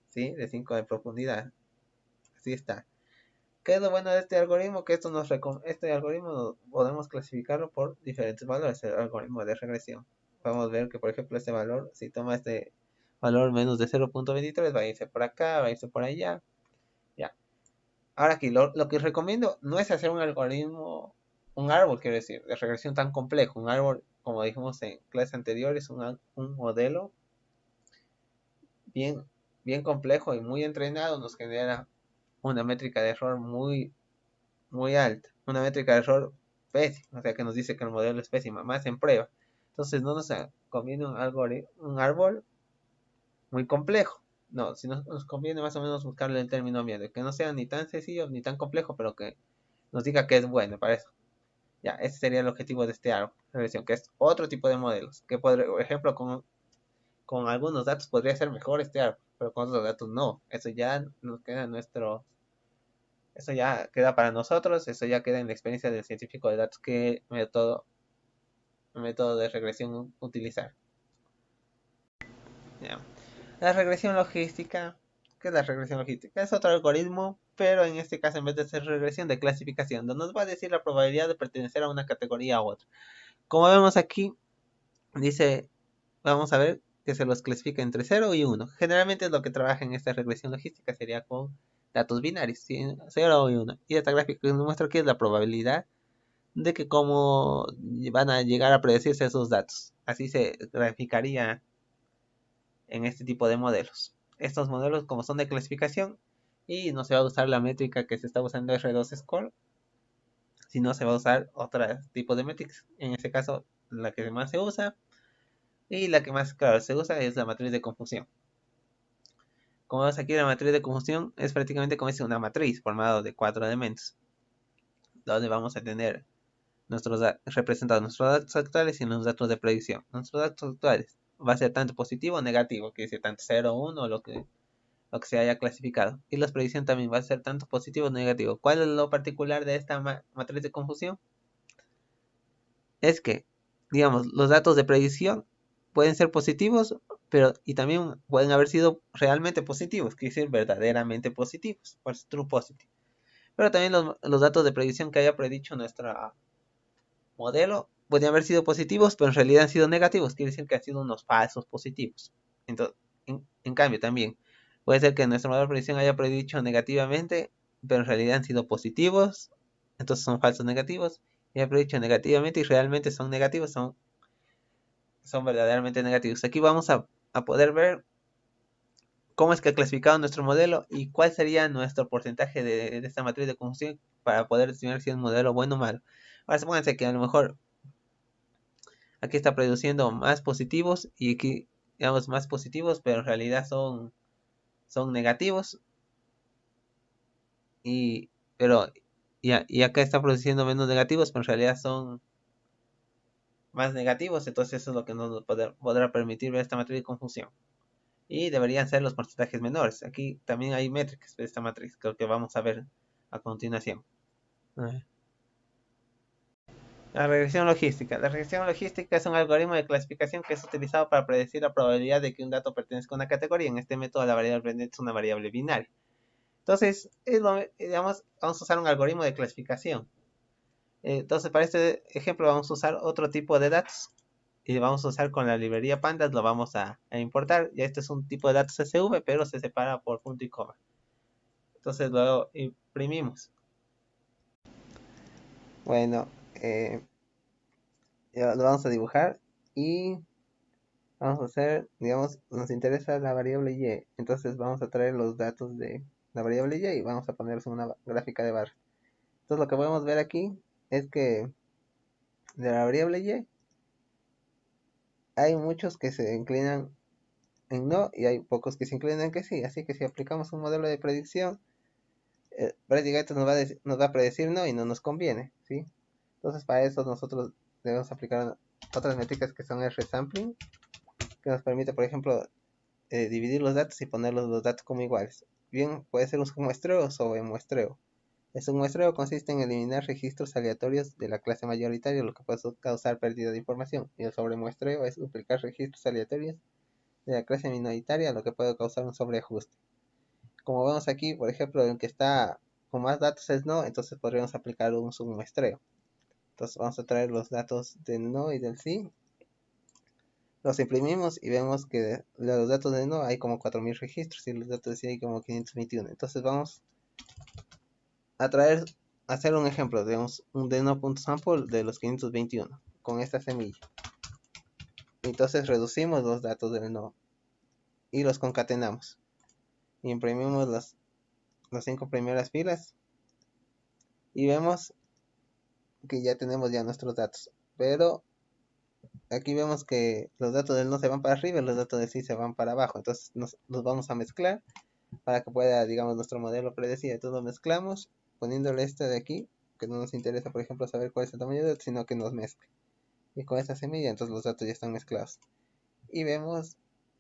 ¿Sí? De 5 de profundidad. Así está. ¿Qué es lo bueno de este algoritmo? Que este algoritmo podemos clasificarlo por diferentes valores, el algoritmo de regresión. Vamos a ver que, por ejemplo, este valor, si toma este valor menos de 0.23, va a irse por acá, va a irse por allá. Ya. Ahora aquí, lo que recomiendo no es hacer un algoritmo, un árbol, quiero decir, de regresión tan complejo. Un árbol, como dijimos en clases anteriores, un modelo bien, bien complejo y muy entrenado nos genera una métrica de error muy alta, una métrica de error pésima, o sea que nos dice que el modelo es pésimo, más en prueba. Entonces no nos conviene un árbol muy complejo. No, si nos conviene más o menos buscarle el término medio, que no sea ni tan sencillo ni tan complejo, pero que nos diga que es bueno para eso. Ya, ese sería el objetivo de este árbol, regresión, que es otro tipo de modelos, que por ejemplo con algunos datos podría ser mejor este árbol, pero con otros datos no. Eso ya nos queda eso ya queda para nosotros, eso ya queda en la experiencia del científico de datos qué método de regresión utilizar. Ya. La regresión logística, ¿qué es la regresión logística? Es otro algoritmo, pero en este caso en vez de ser regresión de clasificación, donde nos va a decir la probabilidad de pertenecer a una categoría u otra. Como vemos aquí, dice, vamos a ver que se los clasifica entre 0 y 1. Generalmente lo que trabaja en esta regresión logística sería con datos binarios, ¿sí? 0 y 1. Y esta gráfica que nos muestra aquí es la probabilidad de que cómo van a llegar a predecirse esos datos. Así se graficaría en este tipo de modelos. Estos modelos como son de clasificación y no se va a usar la métrica que se está usando R2 Score, sino se va a usar otro tipo de métricas. En este caso, la que más se usa y la que más, claro, se usa es la matriz de confusión. Como vemos aquí, la matriz de confusión es prácticamente como es una matriz formada de 4 elementos, donde vamos a tener representados nuestros datos actuales y los datos de predicción. Nuestros datos actuales va a ser tanto positivo o negativo, que dice tanto 0 o 1, lo que se haya clasificado. Y la predicción también va a ser tanto positivo o negativo. ¿Cuál es lo particular de esta matriz de confusión? Es que, digamos, los datos de predicción pueden ser positivos, pero y también pueden haber sido realmente positivos, quiere decir verdaderamente positivos, por true positive. Pero también los datos de predicción que haya predicho nuestra modelo pueden haber sido positivos, pero en realidad han sido negativos, quiere decir que han sido unos falsos positivos. Entonces, en cambio, también puede ser que nuestro modelo de predicción haya predicho negativamente, pero en realidad han sido positivos, entonces son falsos negativos, y haya predicho negativamente y realmente son negativos, son verdaderamente negativos. Aquí vamos a poder ver cómo es que ha clasificado nuestro modelo y cuál sería nuestro porcentaje de esta matriz de confusión para poder determinar si es un modelo bueno o malo. Ahora supónganse que a lo mejor aquí está produciendo más positivos y aquí digamos más positivos, pero en realidad son negativos y pero y acá está produciendo menos negativos, pero en realidad son más negativos, entonces eso es lo que nos podrá permitir ver esta matriz de confusión. Y deberían ser los porcentajes menores. Aquí también hay métricas de esta matriz, creo que vamos a ver a continuación. La regresión logística. La regresión logística es un algoritmo de clasificación que es utilizado para predecir la probabilidad de que un dato pertenezca a una categoría. En este método la variable es una variable binaria. Entonces, digamos, vamos a usar un algoritmo de clasificación. Entonces, para este ejemplo vamos a usar otro tipo de datos. Y vamos a usar con la librería pandas, lo vamos a importar. Ya este es un tipo de datos SV, pero se separa por punto y coma. Entonces luego imprimimos. Bueno, ya lo vamos a dibujar y vamos a hacer, digamos, nos interesa la variable y, entonces vamos a traer los datos de la variable y vamos a ponerlos en una gráfica de barras. Entonces lo que podemos ver aquí es que de la variable y hay muchos que se inclinan en no y hay pocos que se inclinan en que sí, así que si aplicamos un modelo de predicción, prácticamente nos va a predecir no y no nos conviene, ¿sí? Entonces para eso nosotros debemos aplicar otras métricas que son el resampling, que nos permite, por ejemplo, dividir los datos y poner los datos como iguales. Bien, puede ser un submuestreo o sobremuestreo. El submuestreo consiste en eliminar registros aleatorios de la clase mayoritaria, lo que puede causar pérdida de información. Y el sobremuestreo es duplicar registros aleatorios de la clase minoritaria, lo que puede causar un sobreajuste. Como vemos aquí, por ejemplo, el que está con más datos es no, entonces podríamos aplicar un submuestreo. Entonces vamos a traer los datos del no y del sí, los imprimimos y vemos que de los datos del no hay como 4000 registros y los datos de sí hay como 521. Entonces vamos a hacer un ejemplo, digamos, un de no.sample de los 521 con esta semilla. Entonces reducimos los datos del no y los concatenamos. Imprimimos las 5 primeras filas y vemos que ya tenemos ya nuestros datos. Pero aquí vemos que los datos del no se van para arriba y los datos del sí se van para abajo. Entonces los vamos a mezclar para que pueda, digamos, nuestro modelo predecir. Entonces lo mezclamos poniéndole este de aquí, que no nos interesa, por ejemplo, saber cuál es el tamaño de datos, sino que nos mezcle. Y con esta semilla, entonces los datos ya están mezclados. Y vemos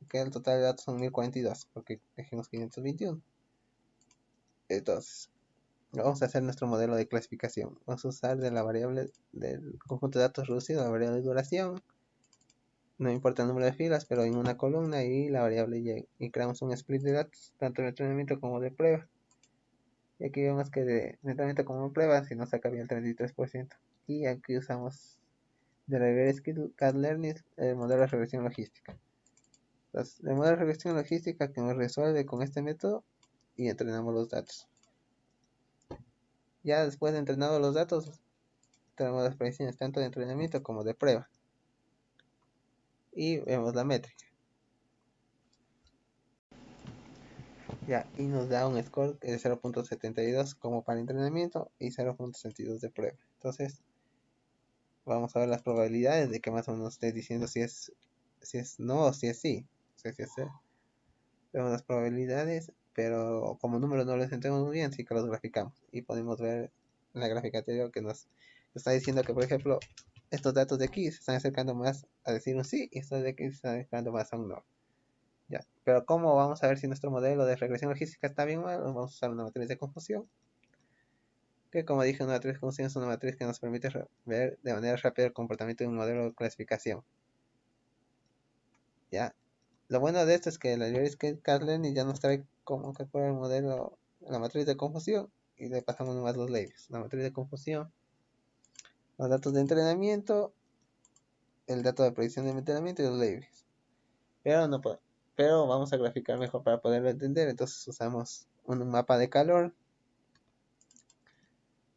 que el total de datos son 1042, porque dejemos 521. Entonces, vamos a hacer nuestro modelo de clasificación. Vamos a usar de la variable del conjunto de datos reducido, la variable de duración. No importa el número de filas, pero en una columna y la variable y. Y creamos un split de datos, tanto de entrenamiento como de prueba. Y aquí vemos que de entrenamiento como de prueba, si nos saca bien el 33%. Y aquí usamos de Reverse Cat Learning el modelo de regresión logística. Entonces, el modelo de regresión logística que nos resuelve con este método y entrenamos los datos. Ya después de entrenados los datos, tenemos las predicciones tanto de entrenamiento como de prueba. Y vemos la métrica. Ya, y nos da un score de 0.72 como para entrenamiento y 0.62 de prueba. Entonces, vamos a ver las probabilidades de que más o menos esté diciendo si es no o si es sí. O sea, si es vemos las probabilidades, pero como números no los entendemos muy bien, sí que los graficamos. Y podemos ver en la gráfica anterior que nos está diciendo que, por ejemplo, estos datos de aquí se están acercando más a decir un sí y estos de aquí se están acercando más a un no. Ya. Pero ¿cómo vamos a ver si nuestro modelo de regresión logística está bien o mal? Vamos a usar una matriz de confusión. Que como dije, una matriz de confusión es una matriz que nos permite ver de manera rápida el comportamiento de un modelo de clasificación. Ya. Lo bueno de esto es que la librería Scikit-Learn ya nos trae cómo calcular el modelo, la matriz de confusión y le pasamos nomás los labels. La matriz de confusión, los datos de entrenamiento, el dato de predicción de entrenamiento y los labels. Pero no puedo. Pero vamos a graficar mejor para poderlo entender. Entonces usamos un mapa de calor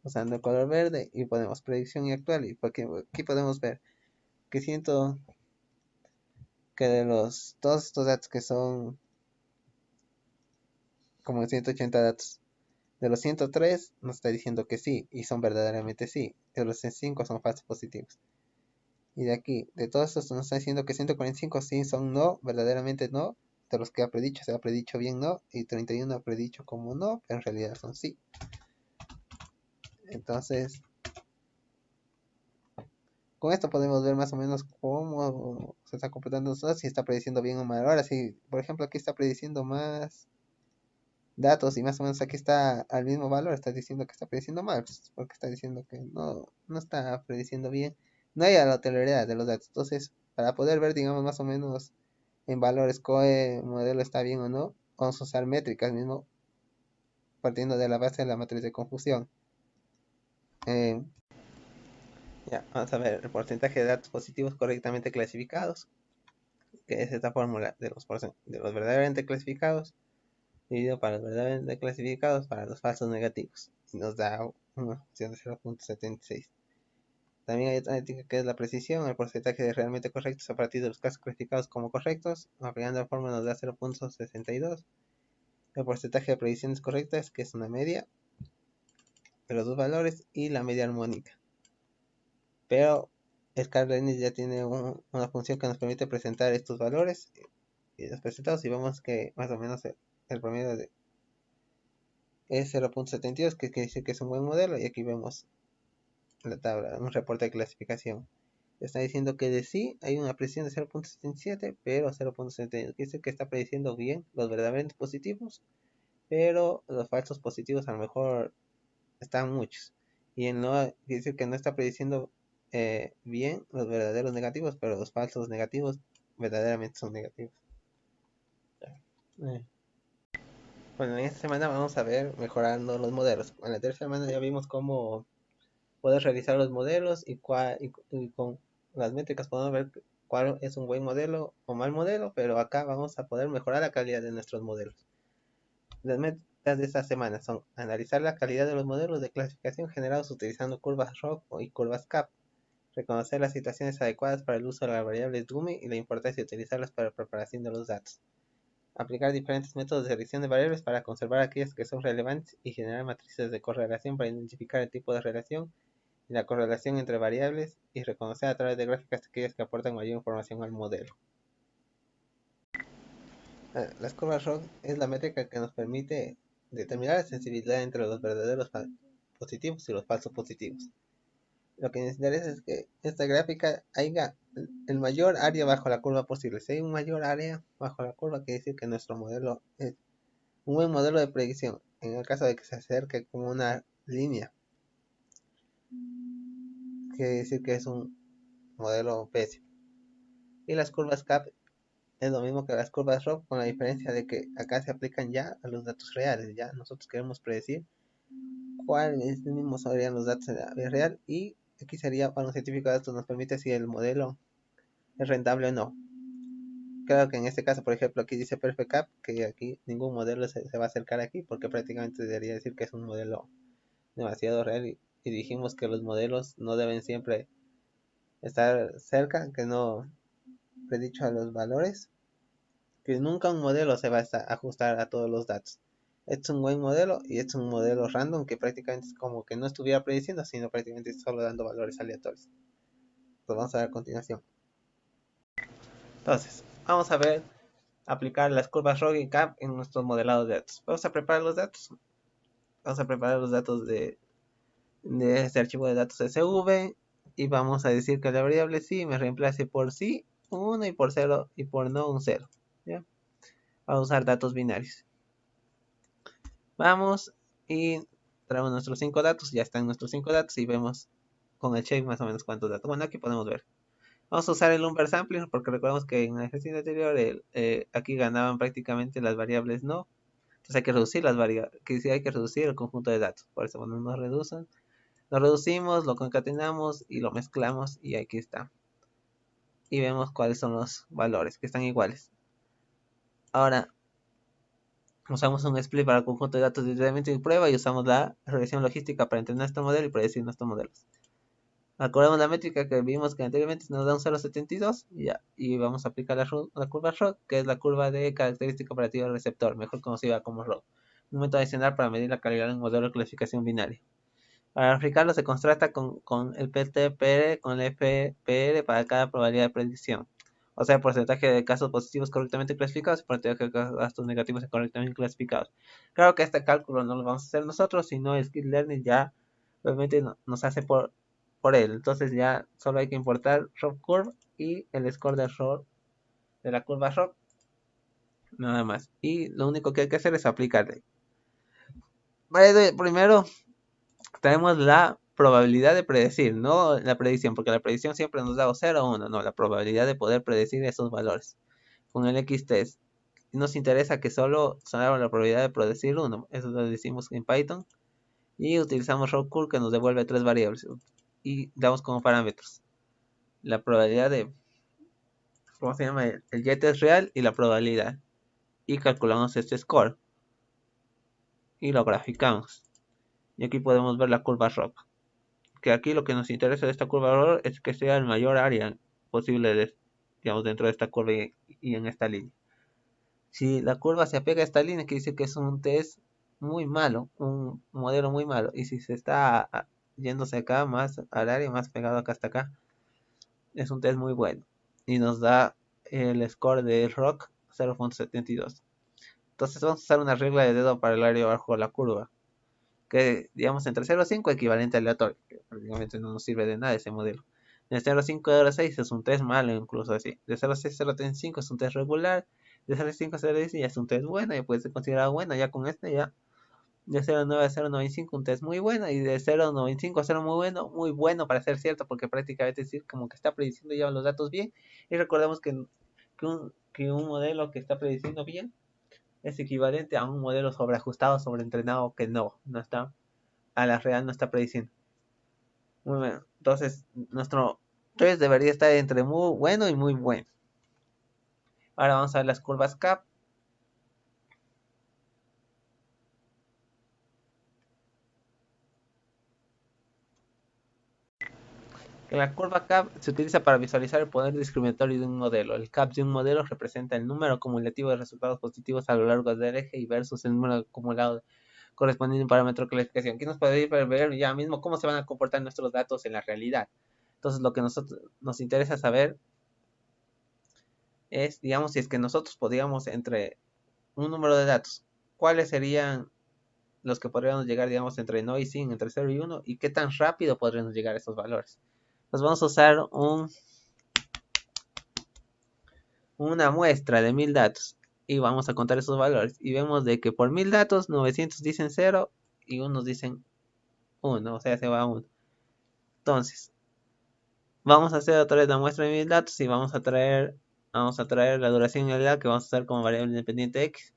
usando el color verde y ponemos predicción y actual. Y porque aquí podemos ver que siento que de todos estos datos que son como 180 datos, de los 103 nos está diciendo que sí y son verdaderamente sí. De los 105 son falsos positivos. Y de aquí, de todos estos nos está diciendo que 145 sí son no, verdaderamente no. De los que ha predicho, se ha predicho bien no. Y 31 ha predicho como no, pero en realidad son sí. Entonces, con esto podemos ver más o menos cómo se está completando si está prediciendo bien o mal. Ahora sí, por ejemplo, aquí está prediciendo más datos y más o menos aquí está al mismo valor, está diciendo que está prediciendo mal, pues, porque está diciendo que no está prediciendo bien. No hay aleatoriedad de los datos. Entonces, para poder ver, digamos, más o menos en valores cuál modelo está bien o no, vamos a usar métricas mismo, partiendo de la base de la matriz de confusión. Eh, ya, vamos a ver el porcentaje de datos positivos correctamente clasificados, que es esta fórmula de los verdaderamente clasificados dividido para los verdaderamente clasificados para los falsos negativos. Y nos da una función de 0.76. También hay otra métrica que es la precisión, el porcentaje de realmente correctos a partir de los casos clasificados como correctos. Aplicando la fórmula nos da 0.62. El porcentaje de predicciones correctas, que es una media de los dos valores, y la media armónica. Pero Scikit-Learn ya tiene una función que nos permite presentar estos valores y los presentados y vemos que más o menos el promedio es 0.72, que quiere decir que es un buen modelo. Y aquí vemos la tabla, un reporte de clasificación. Está diciendo que de sí hay una precisión de 0.77, pero 0.72. Quiere decir que está prediciendo bien los verdaderamente positivos, pero los falsos positivos a lo mejor están muchos. Y en no, quiere decir que no está prediciendo bien los verdaderos negativos, pero los falsos negativos verdaderamente son negativos. Eh, Bueno, en esta semana vamos a ver mejorando los modelos. En la tercera semana ya vimos cómo poder realizar los modelos y con las métricas podemos ver cuál es un buen modelo o mal modelo, pero acá vamos a poder mejorar la calidad de nuestros modelos. Las metas de esta semana son analizar la calidad de los modelos de clasificación generados utilizando curvas ROC y curvas CAP, reconocer las situaciones adecuadas para el uso de las variables DUMI y la importancia de utilizarlas para la preparación de los datos, aplicar diferentes métodos de selección de variables para conservar aquellas que son relevantes y generar matrices de correlación para identificar el tipo de relación y la correlación entre variables y reconocer a través de gráficas aquellas que aportan mayor información al modelo. Las curvas ROC es la métrica que nos permite determinar la sensibilidad entre los verdaderos positivos y los falsos positivos. Lo que nos interesa es que esta gráfica haya el mayor área bajo la curva posible. Si hay un mayor área bajo la curva, quiere decir que nuestro modelo es un buen modelo de predicción. En el caso de que se acerque como una línea, quiere decir que es un modelo pésimo. Y las curvas CAP es lo mismo que las curvas ROC, con la diferencia de que acá se aplican ya a los datos reales. Ya nosotros queremos predecir cuáles mismos serían los datos en la vida real, y aquí sería para un científico de datos nos permite si el modelo es rentable o no. Claro que en este caso, por ejemplo, aquí dice Perfect Cap, que aquí ningún modelo se va a acercar aquí, porque prácticamente debería decir que es un modelo demasiado real, y dijimos que los modelos no deben siempre estar cerca, que no predicho a los valores, que nunca un modelo se va a ajustar a todos los datos. Este es un buen modelo y este es un modelo random que prácticamente es como que no estuviera prediciendo, sino prácticamente solo dando valores aleatorios. Lo vamos a ver a continuación. Entonces, vamos a ver aplicar las curvas ROG y CAP en nuestros modelados de datos. Vamos a preparar los datos. Vamos a preparar los datos de este archivo de datos SV y vamos a decir que la variable sí me reemplace por sí un 1 y por 0 y por no un 0. ¿Ya? Vamos a usar datos binarios. Vamos y traemos nuestros 5 datos. Ya están nuestros 5 datos y vemos con el check más o menos cuántos datos. Bueno, aquí podemos ver. Vamos a usar el number sampling porque recordemos que en el ejercicio anterior aquí ganaban prácticamente las variables no. Entonces hay que reducir las variables, que sí hay que reducir el conjunto de datos. Por eso cuando nos reducen, lo reducimos, lo concatenamos y lo mezclamos y aquí está. Y vemos cuáles son los valores que están iguales. Ahora usamos un split para el conjunto de datos directamente de prueba y usamos la regresión logística para entrenar nuestro modelo y predecir nuestros modelos. Acordamos la métrica que vimos que anteriormente nos da un 0.72 y vamos a aplicar la curva ROC, que es la curva de característica operativa del receptor, mejor conocida como ROC. Un método adicional para medir la calidad de un modelo de clasificación binaria. Para aplicarlo se contrasta con el PTPR con el FPR para cada probabilidad de predicción. O sea, el porcentaje de casos positivos correctamente clasificados y el porcentaje de casos negativos incorrectamente clasificados. Claro que este cálculo no lo vamos a hacer nosotros, sino el Scikit Learning ya realmente nos hace por él. Entonces ya solo hay que importar ROC curve y el score de error de la curva ROC, nada más. Y lo único que hay que hacer es aplicarle. Primero tenemos la probabilidad de predecir, no la predicción, porque la predicción siempre nos da o 0 o 1, no, la probabilidad de poder predecir esos valores. Con el XTest nos interesa que solo sonara la probabilidad de predecir 1, eso lo decimos en Python, y utilizamos ROC que nos devuelve 3 variables y damos como parámetros la probabilidad de, ¿cómo se llama? El jet es real y la probabilidad, y calculamos este score y lo graficamos, y aquí podemos ver la curva ROC, que aquí lo que nos interesa de esta curva de valor es que sea el mayor área posible digamos, dentro de esta curva y en esta línea. Si la curva se apega a esta línea, quiere decir que es un test muy malo, un modelo muy malo. Y si se está yéndose acá más al área, más pegado acá hasta acá, es un test muy bueno. Y nos da el score de ROC 0.72. Entonces vamos a usar una regla de dedo para el área bajo la curva, que digamos entre 0 y 5 equivalente aleatorio, que prácticamente no nos sirve de nada ese modelo. De 0 a 5 a 6 es un test malo, incluso así. De 0 a 6 a 0.35 es un test regular. De 0 a 5 a 0.10 ya es un test bueno, ya puede ser considerado bueno. Ya con este ya. De 0.9 a 0.95 un test muy bueno. Y de 0.95 a 0 muy bueno para ser cierto, porque prácticamente es decir como que está prediciendo ya los datos bien. Y recordemos que un modelo que está prediciendo bien es equivalente a un modelo sobreajustado, sobreentrenado que no está, a la real no está prediciendo. Muy bueno. Entonces, nuestro trace debería estar entre muy bueno y muy bueno. Ahora vamos a ver las curvas CAP. La curva CAP se utiliza para visualizar el poder discriminatorio de un modelo. El CAP de un modelo representa el número acumulativo de resultados positivos a lo largo del eje y versus el número acumulado correspondiente a un parámetro de clasificación. Aquí nos podría ver ya mismo cómo se van a comportar nuestros datos en la realidad. Entonces, lo que nos interesa saber es, digamos, si es que nosotros podríamos entre un número de datos, ¿cuáles serían los que podríamos llegar, digamos, entre no y sin, entre 0 y 1, y qué tan rápido podríamos llegar a esos valores? Pues vamos a usar una muestra de 1000 datos y vamos a contar esos valores y vemos de que por 1000 datos 900 dicen 0 y unos dicen 1, o sea, se va a 1. Entonces, vamos a hacer otra vez la muestra de 1000 datos y vamos a traer la duración en realidad que vamos a usar como variable independiente x.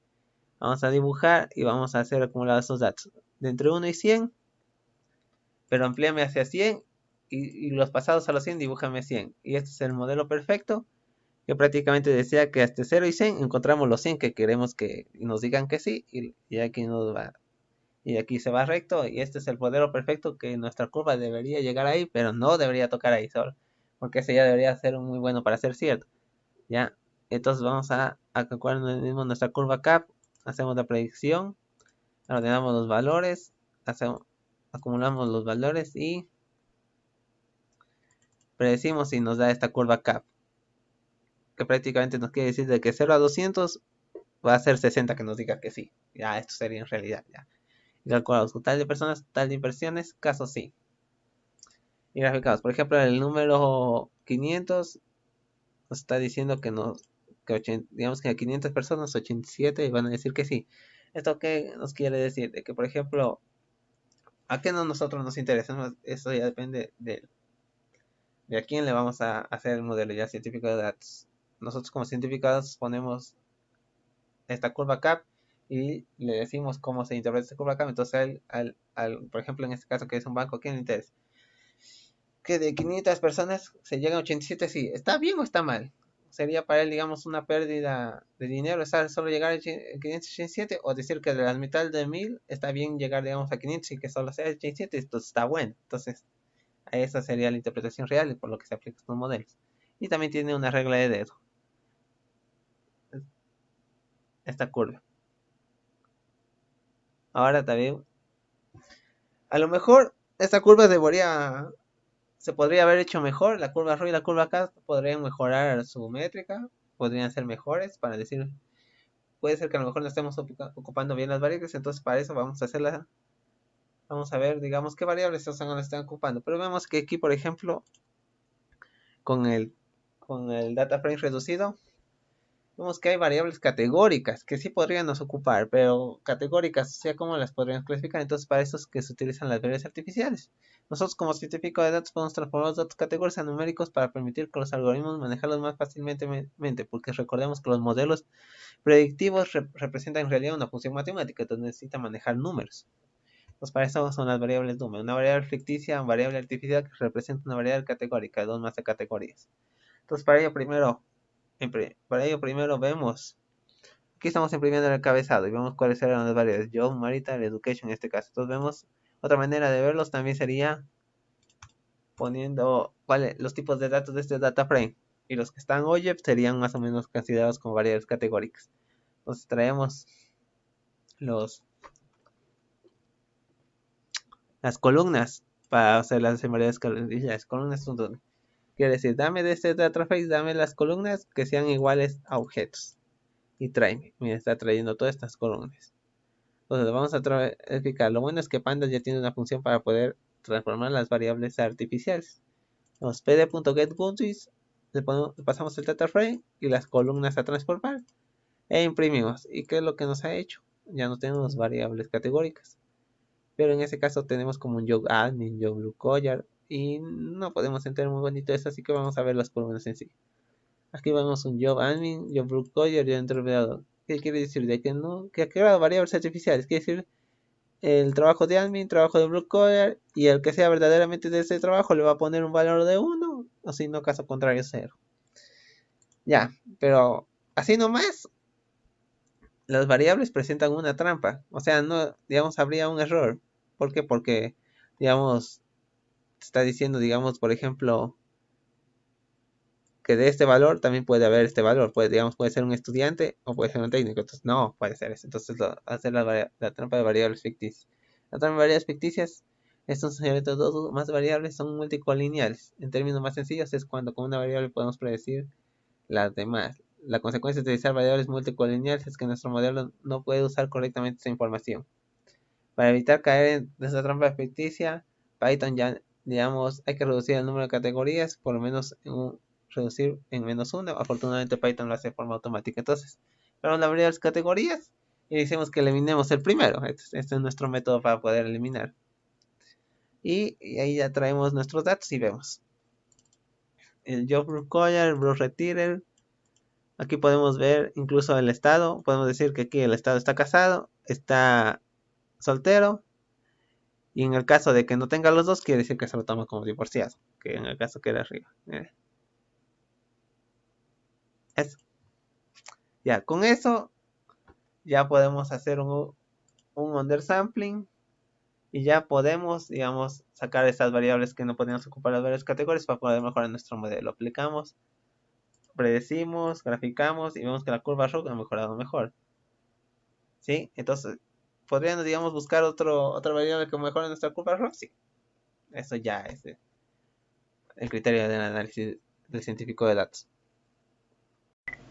Vamos a dibujar y vamos a hacer acumulados esos datos de entre 1 y 100, pero amplíame hacia 100 y los pasados a los 100 dibújame 100. Y este es el modelo perfecto que prácticamente decía que hasta 0 y 100 encontramos los 100 que queremos que nos digan que sí y aquí nos va. Y aquí se va recto y este es el modelo perfecto que nuestra curva debería llegar ahí, pero no debería tocar ahí solo, porque ese ya debería ser muy bueno para ser cierto. ¿Ya? Entonces vamos a calcular mismo nuestra curva CAP, hacemos la predicción, ordenamos los valores, acumulamos los valores y predecimos si nos da esta curva CAP, que prácticamente nos quiere decir de que 0 a 200 va a ser 60 que nos diga que sí. Ya, esto sería en realidad. Ya. Y calculamos total de personas, total de inversiones, caso sí. Y graficados. Por ejemplo, el número 500 nos está diciendo digamos que a 500 personas, 87 van a decir que sí. ¿Esto qué nos quiere decir? De que, por ejemplo, ¿a qué nosotros nos interesa? Eso ya depende de a quién le vamos a hacer el modelo ya científico de datos. Nosotros como científicos ponemos esta curva CAP y le decimos cómo se interpreta esta curva CAP. Entonces, por ejemplo, en este caso que es un banco, ¿quién le interesa? Que de 500 personas se llegan a 87, sí, ¿está bien o está mal? Sería para él, digamos, una pérdida de dinero estar solo llegar a 587 o decir que de las mitad de 1000 está bien llegar, digamos, a 500 y que solo sea 87, esto está bueno. Entonces, esa sería la interpretación real y por lo que se aplica estos modelos. Y también tiene una regla de dedo, esta curva. Ahora también, a lo mejor esta curva se podría haber hecho mejor, la curva ROI y la curva CAS podrían mejorar su métrica, podrían ser mejores para decir, puede ser que a lo mejor no estemos ocupando bien las variables, entonces para eso vamos a ver, digamos, qué variables están ocupando. Pero vemos que aquí, por ejemplo, con el, con el data frame reducido, vemos que hay variables categóricas que sí podríamos ocupar, pero categóricas, o sea, ¿cómo las podríamos clasificar? Entonces, para eso es que se utilizan las variables artificiales. Nosotros, como científicos de datos, podemos transformar los datos categóricos a numéricos para permitir que los algoritmos manejarlos más fácilmente, porque recordemos que los modelos predictivos representan en realidad una función matemática, entonces necesita manejar números. Pues para eso son las variables número. Una variable ficticia, una variable artificial que representa una variable categórica, dos más de categorías. Entonces, para ello primero vemos. Aquí estamos imprimiendo el encabezado y vemos cuáles eran las variables. Job, marital, education en este caso. Entonces vemos otra manera de verlos también sería poniendo los tipos de datos de este data frame. Y los que están object serían más o menos considerados como variables categóricas. Entonces traemos los las columnas para hacer las variables. Las columnas son quiere decir, dame de este data frame, dame las columnas que sean iguales a objetos. Y tráeme. Mira, está trayendo todas estas columnas. Entonces vamos a explicar. Lo bueno es que Pandas ya tiene una función para poder transformar las variables artificiales. Los pd.getBoundaries le pasamos el data frame y las columnas a transformar e imprimimos. ¿Y qué es lo que nos ha hecho? Ya no tenemos variables categóricas. Pero en ese caso tenemos como un job admin, job blue collar y no podemos entender muy bonito eso, así que vamos a ver las columnas en sí. Aquí vemos un job admin, job blue collar y entrepreneur. ¿Qué quiere decir? De que no, que ha creado variables artificiales. Quiere decir el trabajo de admin, trabajo de blue collar, y el que sea verdaderamente de ese trabajo le va a poner un valor de 1, o si no, caso contrario, 0. Ya, pero así nomás, las variables presentan una trampa. O sea, no, digamos, habría un error. ¿Por qué? Porque, digamos, está diciendo, digamos, por ejemplo, que de este valor también puede haber este valor. Puede, digamos, puede ser un estudiante o puede ser un técnico. Entonces, no puede ser eso. Entonces, hacer la trampa de variables ficticias. La trampa de variables ficticias, estos métodos más variables son multicolineales. En términos más sencillos, es cuando con una variable podemos predecir las demás. La consecuencia de utilizar variables multicolineales es que nuestro modelo no puede usar correctamente esa información. Para evitar caer en esa trampa ficticia, Python ya, digamos, hay que reducir el número de categorías, por lo menos reducir en -1. Afortunadamente Python lo hace de forma automática. Entonces, vamos a abrir las categorías y decimos que eliminemos el primero. Este es nuestro método para poder eliminar. Y ahí ya traemos nuestros datos y vemos. El job require, el bro retirer. Aquí podemos ver incluso el estado. Podemos decir que aquí el estado está casado, está soltero. Y en el caso de que no tenga los dos, quiere decir que se lo toma como divorciado. Que en el caso que era arriba. Eso. Ya, con eso ya podemos hacer un undersampling. Y ya podemos, digamos, sacar estas variables que no podemos ocupar las varias categorías para poder mejorar nuestro modelo. Aplicamos, predecimos, graficamos y vemos que la curva ROC ha mejorado mejor. ¿Sí? Entonces, ¿podríamos, digamos, buscar otra variable que mejore nuestra curva ROC? Sí. Eso ya es el criterio del análisis del científico de datos.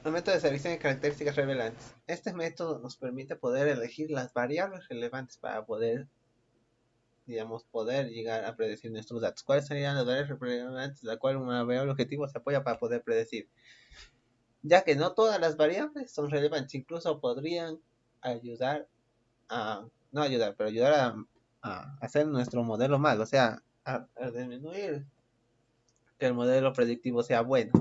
El método de selección de características relevantes. Este método nos permite poder elegir las variables relevantes para poder, digamos, poder llegar a predecir nuestros datos. ¿Cuáles serían las variables relevantes de la cual una variable objetivo se apoya para poder predecir? Ya que no todas las variables son relevantes, incluso podrían ayudar no ayudar, pero ayudar a hacer nuestro modelo mal, o sea, a disminuir que el modelo predictivo sea bueno.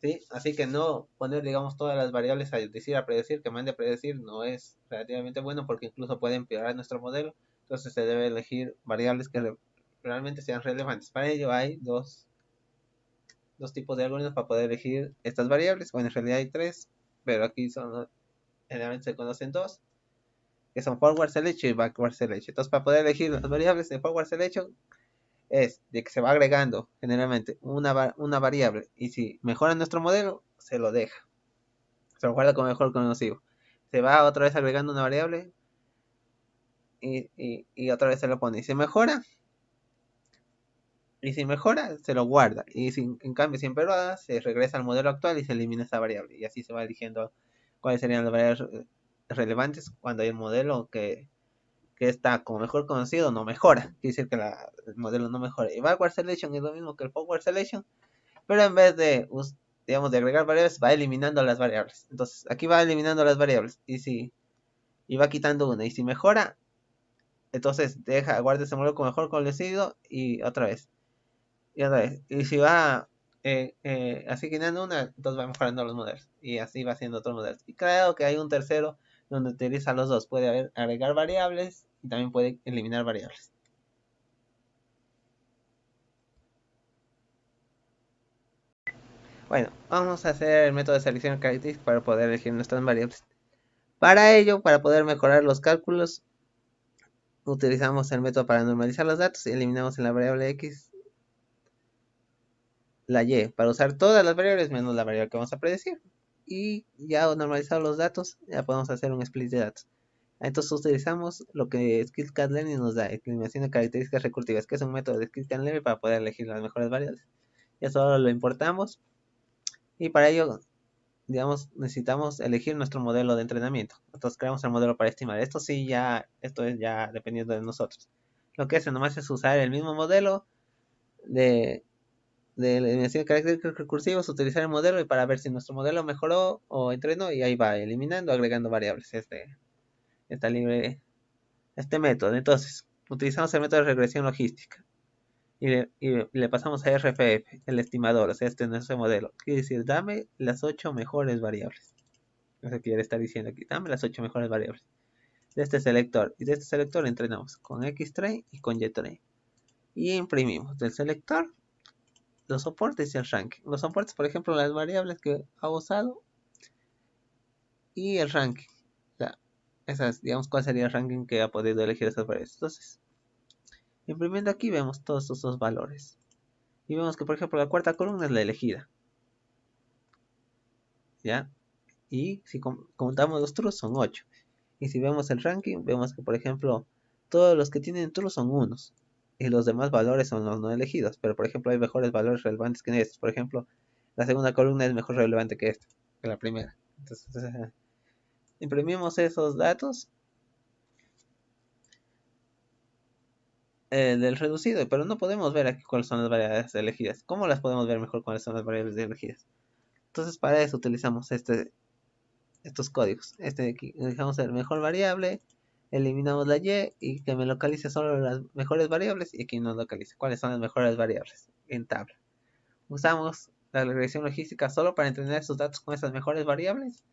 ¿Sí? Así que no poner, digamos, todas las variables a decir, a predecir, que mande a predecir, no es relativamente bueno porque incluso puede empeorar nuestro modelo. Entonces se debe elegir variables que realmente sean relevantes. Para ello hay dos tipos de algoritmos para poder elegir estas variables. Bueno, en realidad hay tres, pero aquí generalmente se conocen dos, que son forward selection y backward selection. Entonces, para poder elegir las variables de forward selection, es de que se va agregando generalmente una variable y si mejora nuestro modelo, se lo deja. Se lo guarda como mejor conocido. Se va otra vez agregando una variable y otra vez se lo pone. Y si mejora, se lo guarda. Y si, en cambio, si empeora, se regresa al modelo actual y se elimina esa variable. Y así se va eligiendo cuáles serían las variables relevantes cuando hay un modelo que está como mejor conocido, no mejora. Quiere decir que el modelo no mejora. Y backward selection es lo mismo que el forward selection, pero en vez de, digamos, de agregar variables, va eliminando las variables. Entonces, aquí va eliminando las variables. Y va quitando una. Y si mejora, entonces guarda ese modelo como mejor conocido y otra vez. Y otra vez. Y si va así quitando una, entonces va mejorando los modelos. Y así va haciendo otros modelos. Y claro que hay un tercero donde utiliza los dos. Puede agregar variables y también puede eliminar variables. Bueno, vamos a hacer el método de selección de características para poder elegir nuestras variables. Para ello, para poder mejorar los cálculos, utilizamos el método para normalizar los datos y eliminamos en la variable x la y para usar todas las variables menos la variable que vamos a predecir. Y ya normalizados los datos, ya podemos hacer un split de datos. Entonces utilizamos lo que Skillcat-Learning nos da, eliminación de características recursivas, que es un método de Skillcat-Learning para poder elegir las mejores variables. Ya solo lo importamos y para ello, digamos, necesitamos elegir nuestro modelo de entrenamiento. Entonces creamos el modelo para estimar. Esto es ya dependiendo de nosotros. Lo que hace nomás es usar el mismo modelo de eliminación de caracteres recursivos, utilizar el modelo y para ver si nuestro modelo mejoró o entrenó y ahí va eliminando, agregando variables. Está libre este método. Entonces, utilizamos el método de regresión logística y le pasamos a RFF, el estimador, o sea, este es nuestro modelo. Quiere decir, dame las 8 mejores variables. Eso quiere estar diciendo aquí, dame las 8 mejores variables de este selector. Y de este selector entrenamos con X-Train y con Y-Train. Y imprimimos del selector los soportes y el ranking. Los soportes, por ejemplo, las variables que ha usado y el ranking. O sea, esas, digamos, cuál sería el ranking que ha podido elegir esas variables. Entonces, imprimiendo aquí vemos todos estos valores. Y vemos que, por ejemplo, la cuarta columna es la elegida. ¿Ya? Y si contamos los trues son 8. Y si vemos el ranking, vemos que, por ejemplo, todos los que tienen true son unos. Y los demás valores son los no elegidos. Pero, por ejemplo, hay mejores valores relevantes que estos. Por ejemplo, la segunda columna es mejor relevante que esta, que la primera. Entonces, imprimimos esos datos del reducido, pero no podemos ver aquí cuáles son las variables elegidas. ¿Cómo las podemos ver mejor cuáles son las variables elegidas? Entonces, para eso utilizamos estos códigos. Este de aquí, dejamos el mejor variable, eliminamos la y que me localice solo las mejores variables y aquí nos localice cuáles son las mejores variables en tabla. Usamos la regresión logística solo para entrenar estos datos con esas mejores variables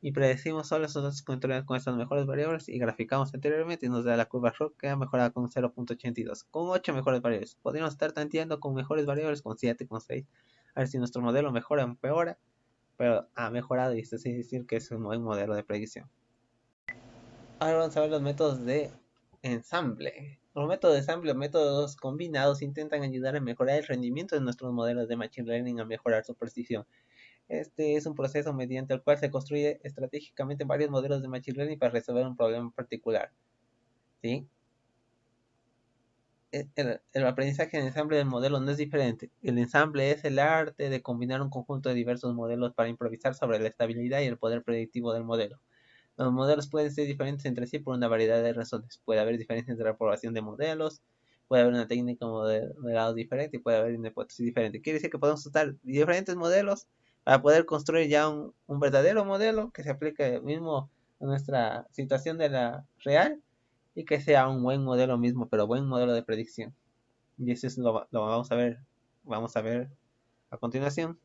y predecimos solo esos datos con estas mejores variables y graficamos anteriormente y nos da la curva ROC que ha mejorado con 0.82, con 8 mejores variables. Podríamos estar tanteando con mejores variables, con 7, con 6, a ver si nuestro modelo mejora o empeora, pero ha mejorado y esto es decir que es un buen modelo de predicción. Ahora vamos a ver los métodos de ensamble. Los métodos de ensamble o métodos combinados intentan ayudar a mejorar el rendimiento de nuestros modelos de Machine Learning, a mejorar su precisión. Este es un proceso mediante el cual se construye estratégicamente varios modelos de Machine Learning para resolver un problema particular. ¿Sí? El aprendizaje en ensamble del modelo no es diferente. El ensamble es el arte de combinar un conjunto de diversos modelos para improvisar sobre la estabilidad y el poder predictivo del modelo. Los modelos pueden ser diferentes entre sí por una variedad de razones. Puede haber diferencias entre la población de modelos, puede haber una técnica de modelado diferente y puede haber una hipótesis diferente. Quiere decir que podemos usar diferentes modelos para poder construir ya un verdadero modelo que se aplique mismo a nuestra situación de la real y que sea un buen modelo mismo, pero buen modelo de predicción. Y eso es lo vamos a ver a continuación.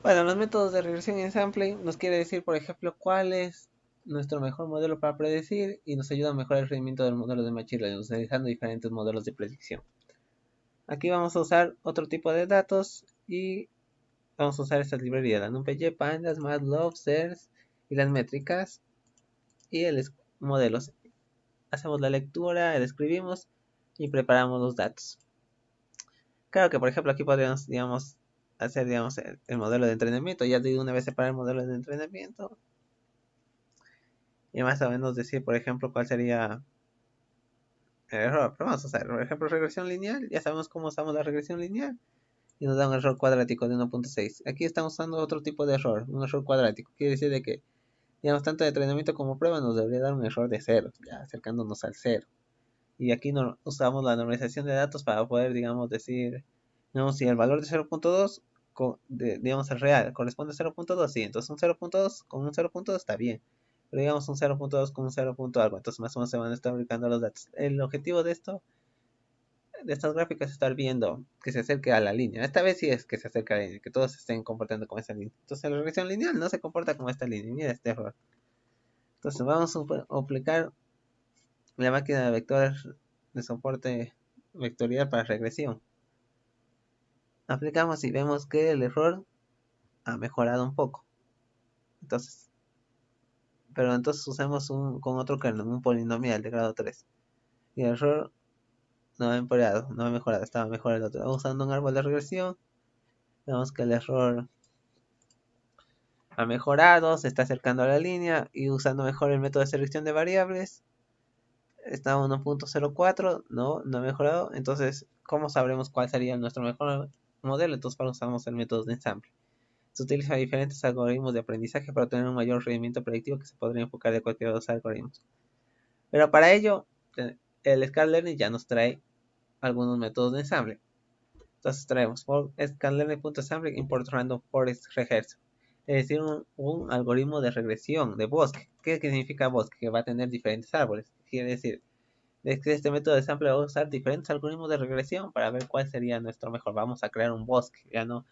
Bueno, los métodos de regresión y ensamble nos quiere decir, por ejemplo, cuál es nuestro mejor modelo para predecir y nos ayuda a mejorar el rendimiento del modelo de Machine Learning utilizando diferentes modelos de predicción. Aquí vamos a usar otro tipo de datos y vamos a usar estas librerías, la NumPy, Pandas, Matplotlib, SERS y las métricas y el modelos. Hacemos la lectura, el escribimos y preparamos los datos. Claro que, por ejemplo, aquí podríamos, digamos, hacer, digamos, el modelo de entrenamiento. Ya de una vez separar el modelo de entrenamiento y más o menos decir, por ejemplo, cuál sería el error. Pero vamos a hacer, por ejemplo, regresión lineal. Ya sabemos cómo usamos la regresión lineal y nos da un error cuadrático de 1.6. Aquí estamos usando otro tipo de error, un error cuadrático. Quiere decir de que, digamos, tanto de entrenamiento como prueba nos debería dar un error de 0, ya acercándonos al 0. Y aquí no, usamos la normalización de datos para poder, digamos, decir, digamos, si el valor de 0.2, digamos, el real corresponde a 0.2, sí, entonces un 0.2 con un 0.2 está bien. Pero digamos un 0.2 con un 0. Algo, entonces más o menos se van a estar ubicando los datos. El objetivo de estas gráficas es estar viendo que se acerque a la línea. Esta vez sí es que se acerca a la línea, que todos se estén comportando como esta línea. Entonces la regresión lineal no se comporta como esta línea, mira este error. Entonces vamos a aplicar la máquina de vectores de soporte vectorial para regresión. Aplicamos y vemos que el error ha mejorado un poco. Entonces, pero entonces usamos con otro kernel, un polinomial de grado 3. Y el error no ha empeorado, no ha mejorado, estaba mejor el otro. Usando un árbol de regresión, vemos que el error ha mejorado, se está acercando a la línea y usando mejor el método de selección de variables está a 1.04, no ha mejorado. Entonces, ¿cómo sabremos cuál sería nuestro mejor modelo? Entonces, para usamos el método de ensamble. Se utiliza diferentes algoritmos de aprendizaje para obtener un mayor rendimiento predictivo que se podría enfocar de cualquiera de los algoritmos. Pero para ello, el Scala-Learning ya nos trae algunos métodos de ensamble. Entonces traemos for scala-learning.ensamble import random forest regression. Es decir, un algoritmo de regresión de bosque. ¿Qué significa bosque? Que va a tener diferentes árboles. Quiere decir, es que este método de ensamble va a usar diferentes algoritmos de regresión para ver cuál sería nuestro mejor. Vamos a crear un bosque, ya no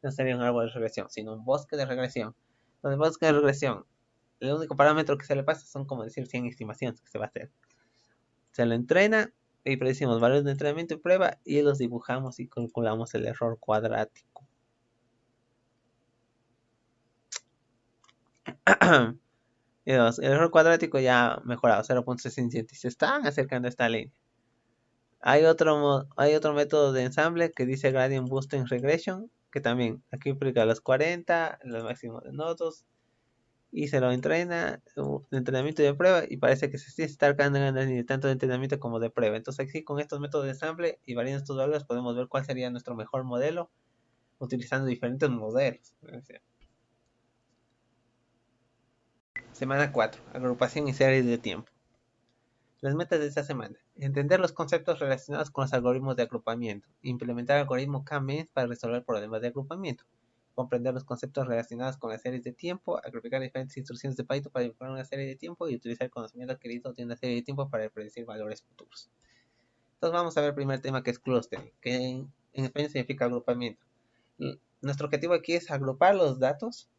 sería un árbol de regresión, sino un bosque de regresión. Donde busca regresión, el único parámetro que se le pasa son como decir 100 estimaciones que se va a hacer. Se lo entrena y predecimos valores de entrenamiento y prueba y los dibujamos y calculamos el error cuadrático. El error cuadrático ya mejorado, 0.67. Se están acercando a esta línea. Hay otro método de ensamble que dice Gradient Boosting Regression, que también aquí aplica los 40, los máximos de nodos, y se lo entrena de entrenamiento y de prueba, y parece que se está cargando tanto de entrenamiento como de prueba. Entonces aquí con estos métodos de ensamble y variando estos valores podemos ver cuál sería nuestro mejor modelo utilizando diferentes modelos. Semana 4. Agrupación y series de tiempo. Las metas de esta semana. Entender los conceptos relacionados con los algoritmos de agrupamiento. Implementar el algoritmo K-means para resolver problemas de agrupamiento. Comprender los conceptos relacionados con las series de tiempo. Agrupicar diferentes instrucciones de Python para dibujar una serie de tiempo y utilizar el conocimiento adquirido de una serie de tiempo para predecir valores futuros. Entonces vamos a ver el primer tema que es clustering, que en español significa agrupamiento. Nuestro objetivo aquí es agrupar los datos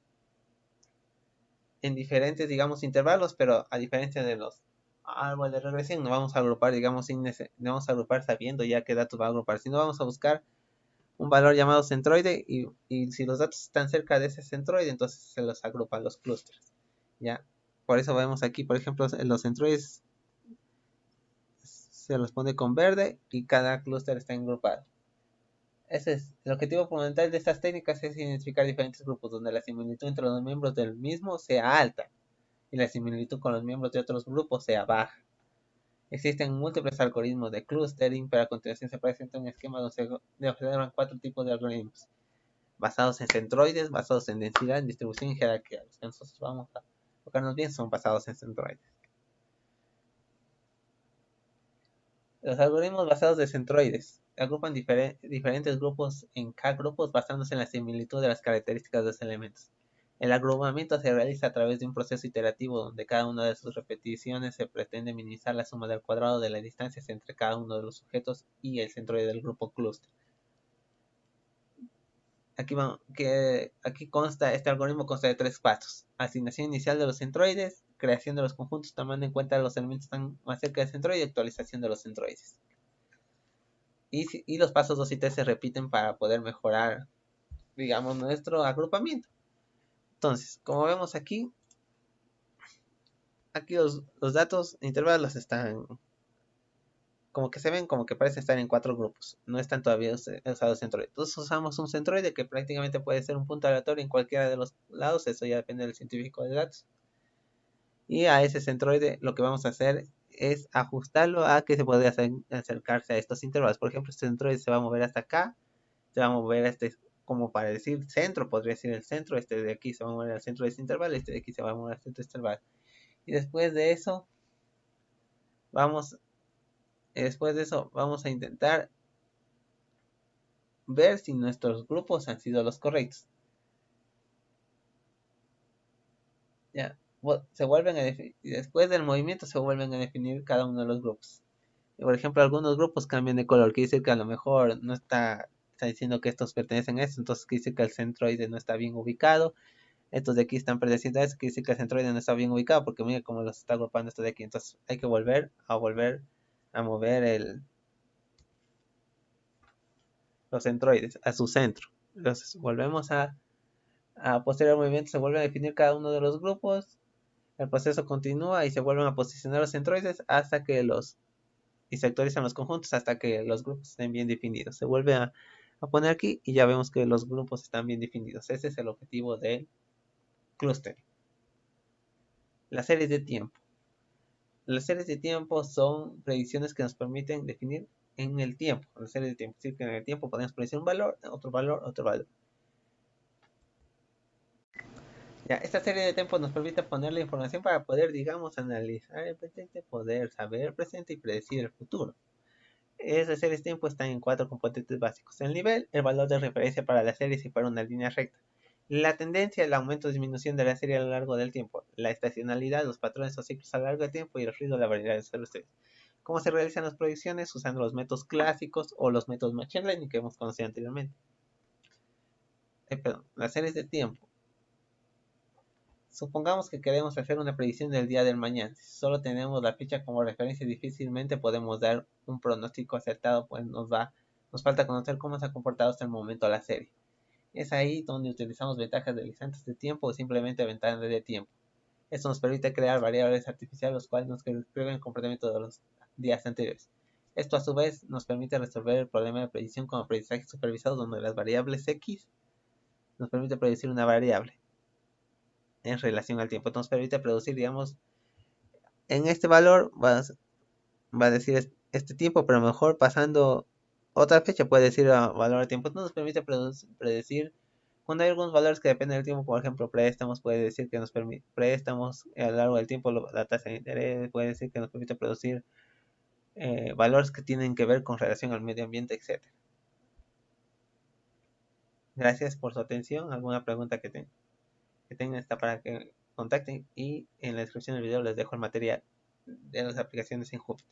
en diferentes, digamos, intervalos, pero a diferencia de los árboles de regresión, no vamos a agrupar, digamos, no vamos a agrupar sabiendo ya qué datos va a agrupar, sino vamos a buscar un valor llamado centroide y si los datos están cerca de ese centroide, entonces se los agrupan los clústeres. ¿Ya? Por eso vemos aquí, por ejemplo, los centroides se los pone con verde y cada clúster está agrupado. Ese es el objetivo fundamental de estas técnicas, es identificar diferentes grupos donde la similitud entre los miembros del mismo sea alta y la similitud con los miembros de otros grupos sea baja. Existen múltiples algoritmos de clustering, pero a continuación se presenta un esquema donde se observan 4 tipos de algoritmos, basados en centroides, basados en densidad, en distribución y jerarquía. Los que nosotros vamos a enfocarnos bien son basados en centroides. Los algoritmos basados en centroides agrupan diferentes grupos en K-grupos basándose en la similitud de las características de los elementos. El agrupamiento se realiza a través de un proceso iterativo donde cada una de sus repeticiones se pretende minimizar la suma del cuadrado de las distancias entre cada uno de los sujetos y el centroide del grupo clúster. Aquí consta, este algoritmo consta de 3 pasos: asignación inicial de los centroides, creación de los conjuntos tomando en cuenta los elementos están más cerca del centroide y actualización de los centroides. Y los pasos 2 y 3 se repiten para poder mejorar, digamos, nuestro agrupamiento. Entonces, como vemos aquí los datos intervalos están como que se ven como que parecen estar en 4 grupos. No están todavía usados centroides. Entonces usamos un centroide que prácticamente puede ser un punto aleatorio en cualquiera de los lados. Eso ya depende del científico de datos. Y a ese centroide lo que vamos a hacer es ajustarlo a que se pueda acercarse a estos intervalos. Por ejemplo, este centroide se va a mover hasta acá. Se va a mover a este, como para decir centro, podría decir el centro. Este de aquí se va a mover al centro de este intervalo. Este de aquí se va a mover al centro de este intervalo. Y después de eso, vamos a intentar ver si nuestros grupos han sido los correctos. Ya, se vuelven a definir, después del movimiento se vuelven a definir cada uno de los grupos. Por ejemplo, algunos grupos cambian de color, quiere decir que a lo mejor no está diciendo que estos pertenecen a esto, entonces quiere decir que el centroide no está bien ubicado. Estos de aquí están predeciendo eso, quiere decir que el centroide no está bien ubicado, porque mira cómo los está agrupando esto de aquí. Entonces hay que volver a mover los centroides a su centro. Entonces volvemos a posterior movimiento, se vuelve a definir cada uno de los grupos. El proceso continúa y se vuelven a posicionar los centroides hasta que y se actualizan los conjuntos hasta que los grupos estén bien definidos. Se vuelve a poner aquí y ya vemos que los grupos están bien definidos. Ese es el objetivo del clúster. Las series de tiempo. Las series de tiempo son predicciones que nos permiten definir en el tiempo. Las series de tiempo, es decir, que en el tiempo podemos predecir un valor, otro valor, otro valor. Ya, esta serie de tiempos nos permite poner la información para poder, digamos, analizar el presente, poder saber el presente y predecir el futuro. Esas series de tiempo están en 4 componentes básicos: el nivel, el valor de referencia para la serie si fuera una línea recta, la tendencia, el aumento o disminución de la serie a lo largo del tiempo, la estacionalidad, los patrones o ciclos a lo largo del tiempo y el ruido, la variedad de los series. ¿Cómo se realizan las proyecciones? Usando los métodos clásicos o los métodos Machine Learning que hemos conocido anteriormente. Perdón, las series de tiempo Supongamos que queremos hacer una predicción del día del mañana. Si solo tenemos la fecha como referencia, difícilmente podemos dar un pronóstico acertado, pues nos falta conocer cómo se ha comportado hasta el momento la serie. Es ahí donde utilizamos ventajas deslizantes de tiempo o simplemente ventanas de tiempo. Esto nos permite crear variables artificiales, los cuales nos describen el comportamiento de los días anteriores. Esto a su vez nos permite resolver el problema de predicción como aprendizaje supervisado, donde las variables x nos permite predecir una variable en relación al tiempo. Nos permite producir, digamos, en este valor va a decir este tiempo, pero mejor pasando otra fecha puede decir valor de tiempo. Esto nos permite predecir cuando hay algunos valores que dependen del tiempo, por ejemplo, préstamos, puede decir que nos permite, préstamos a lo largo del tiempo, la tasa de interés, puede decir que nos permite producir valores que tienen que ver con relación al medio ambiente, etcétera. Gracias por su atención. ¿Alguna pregunta que tengan está para que contacten? Y en la descripción del video les dejo el material de las aplicaciones en Jupyter.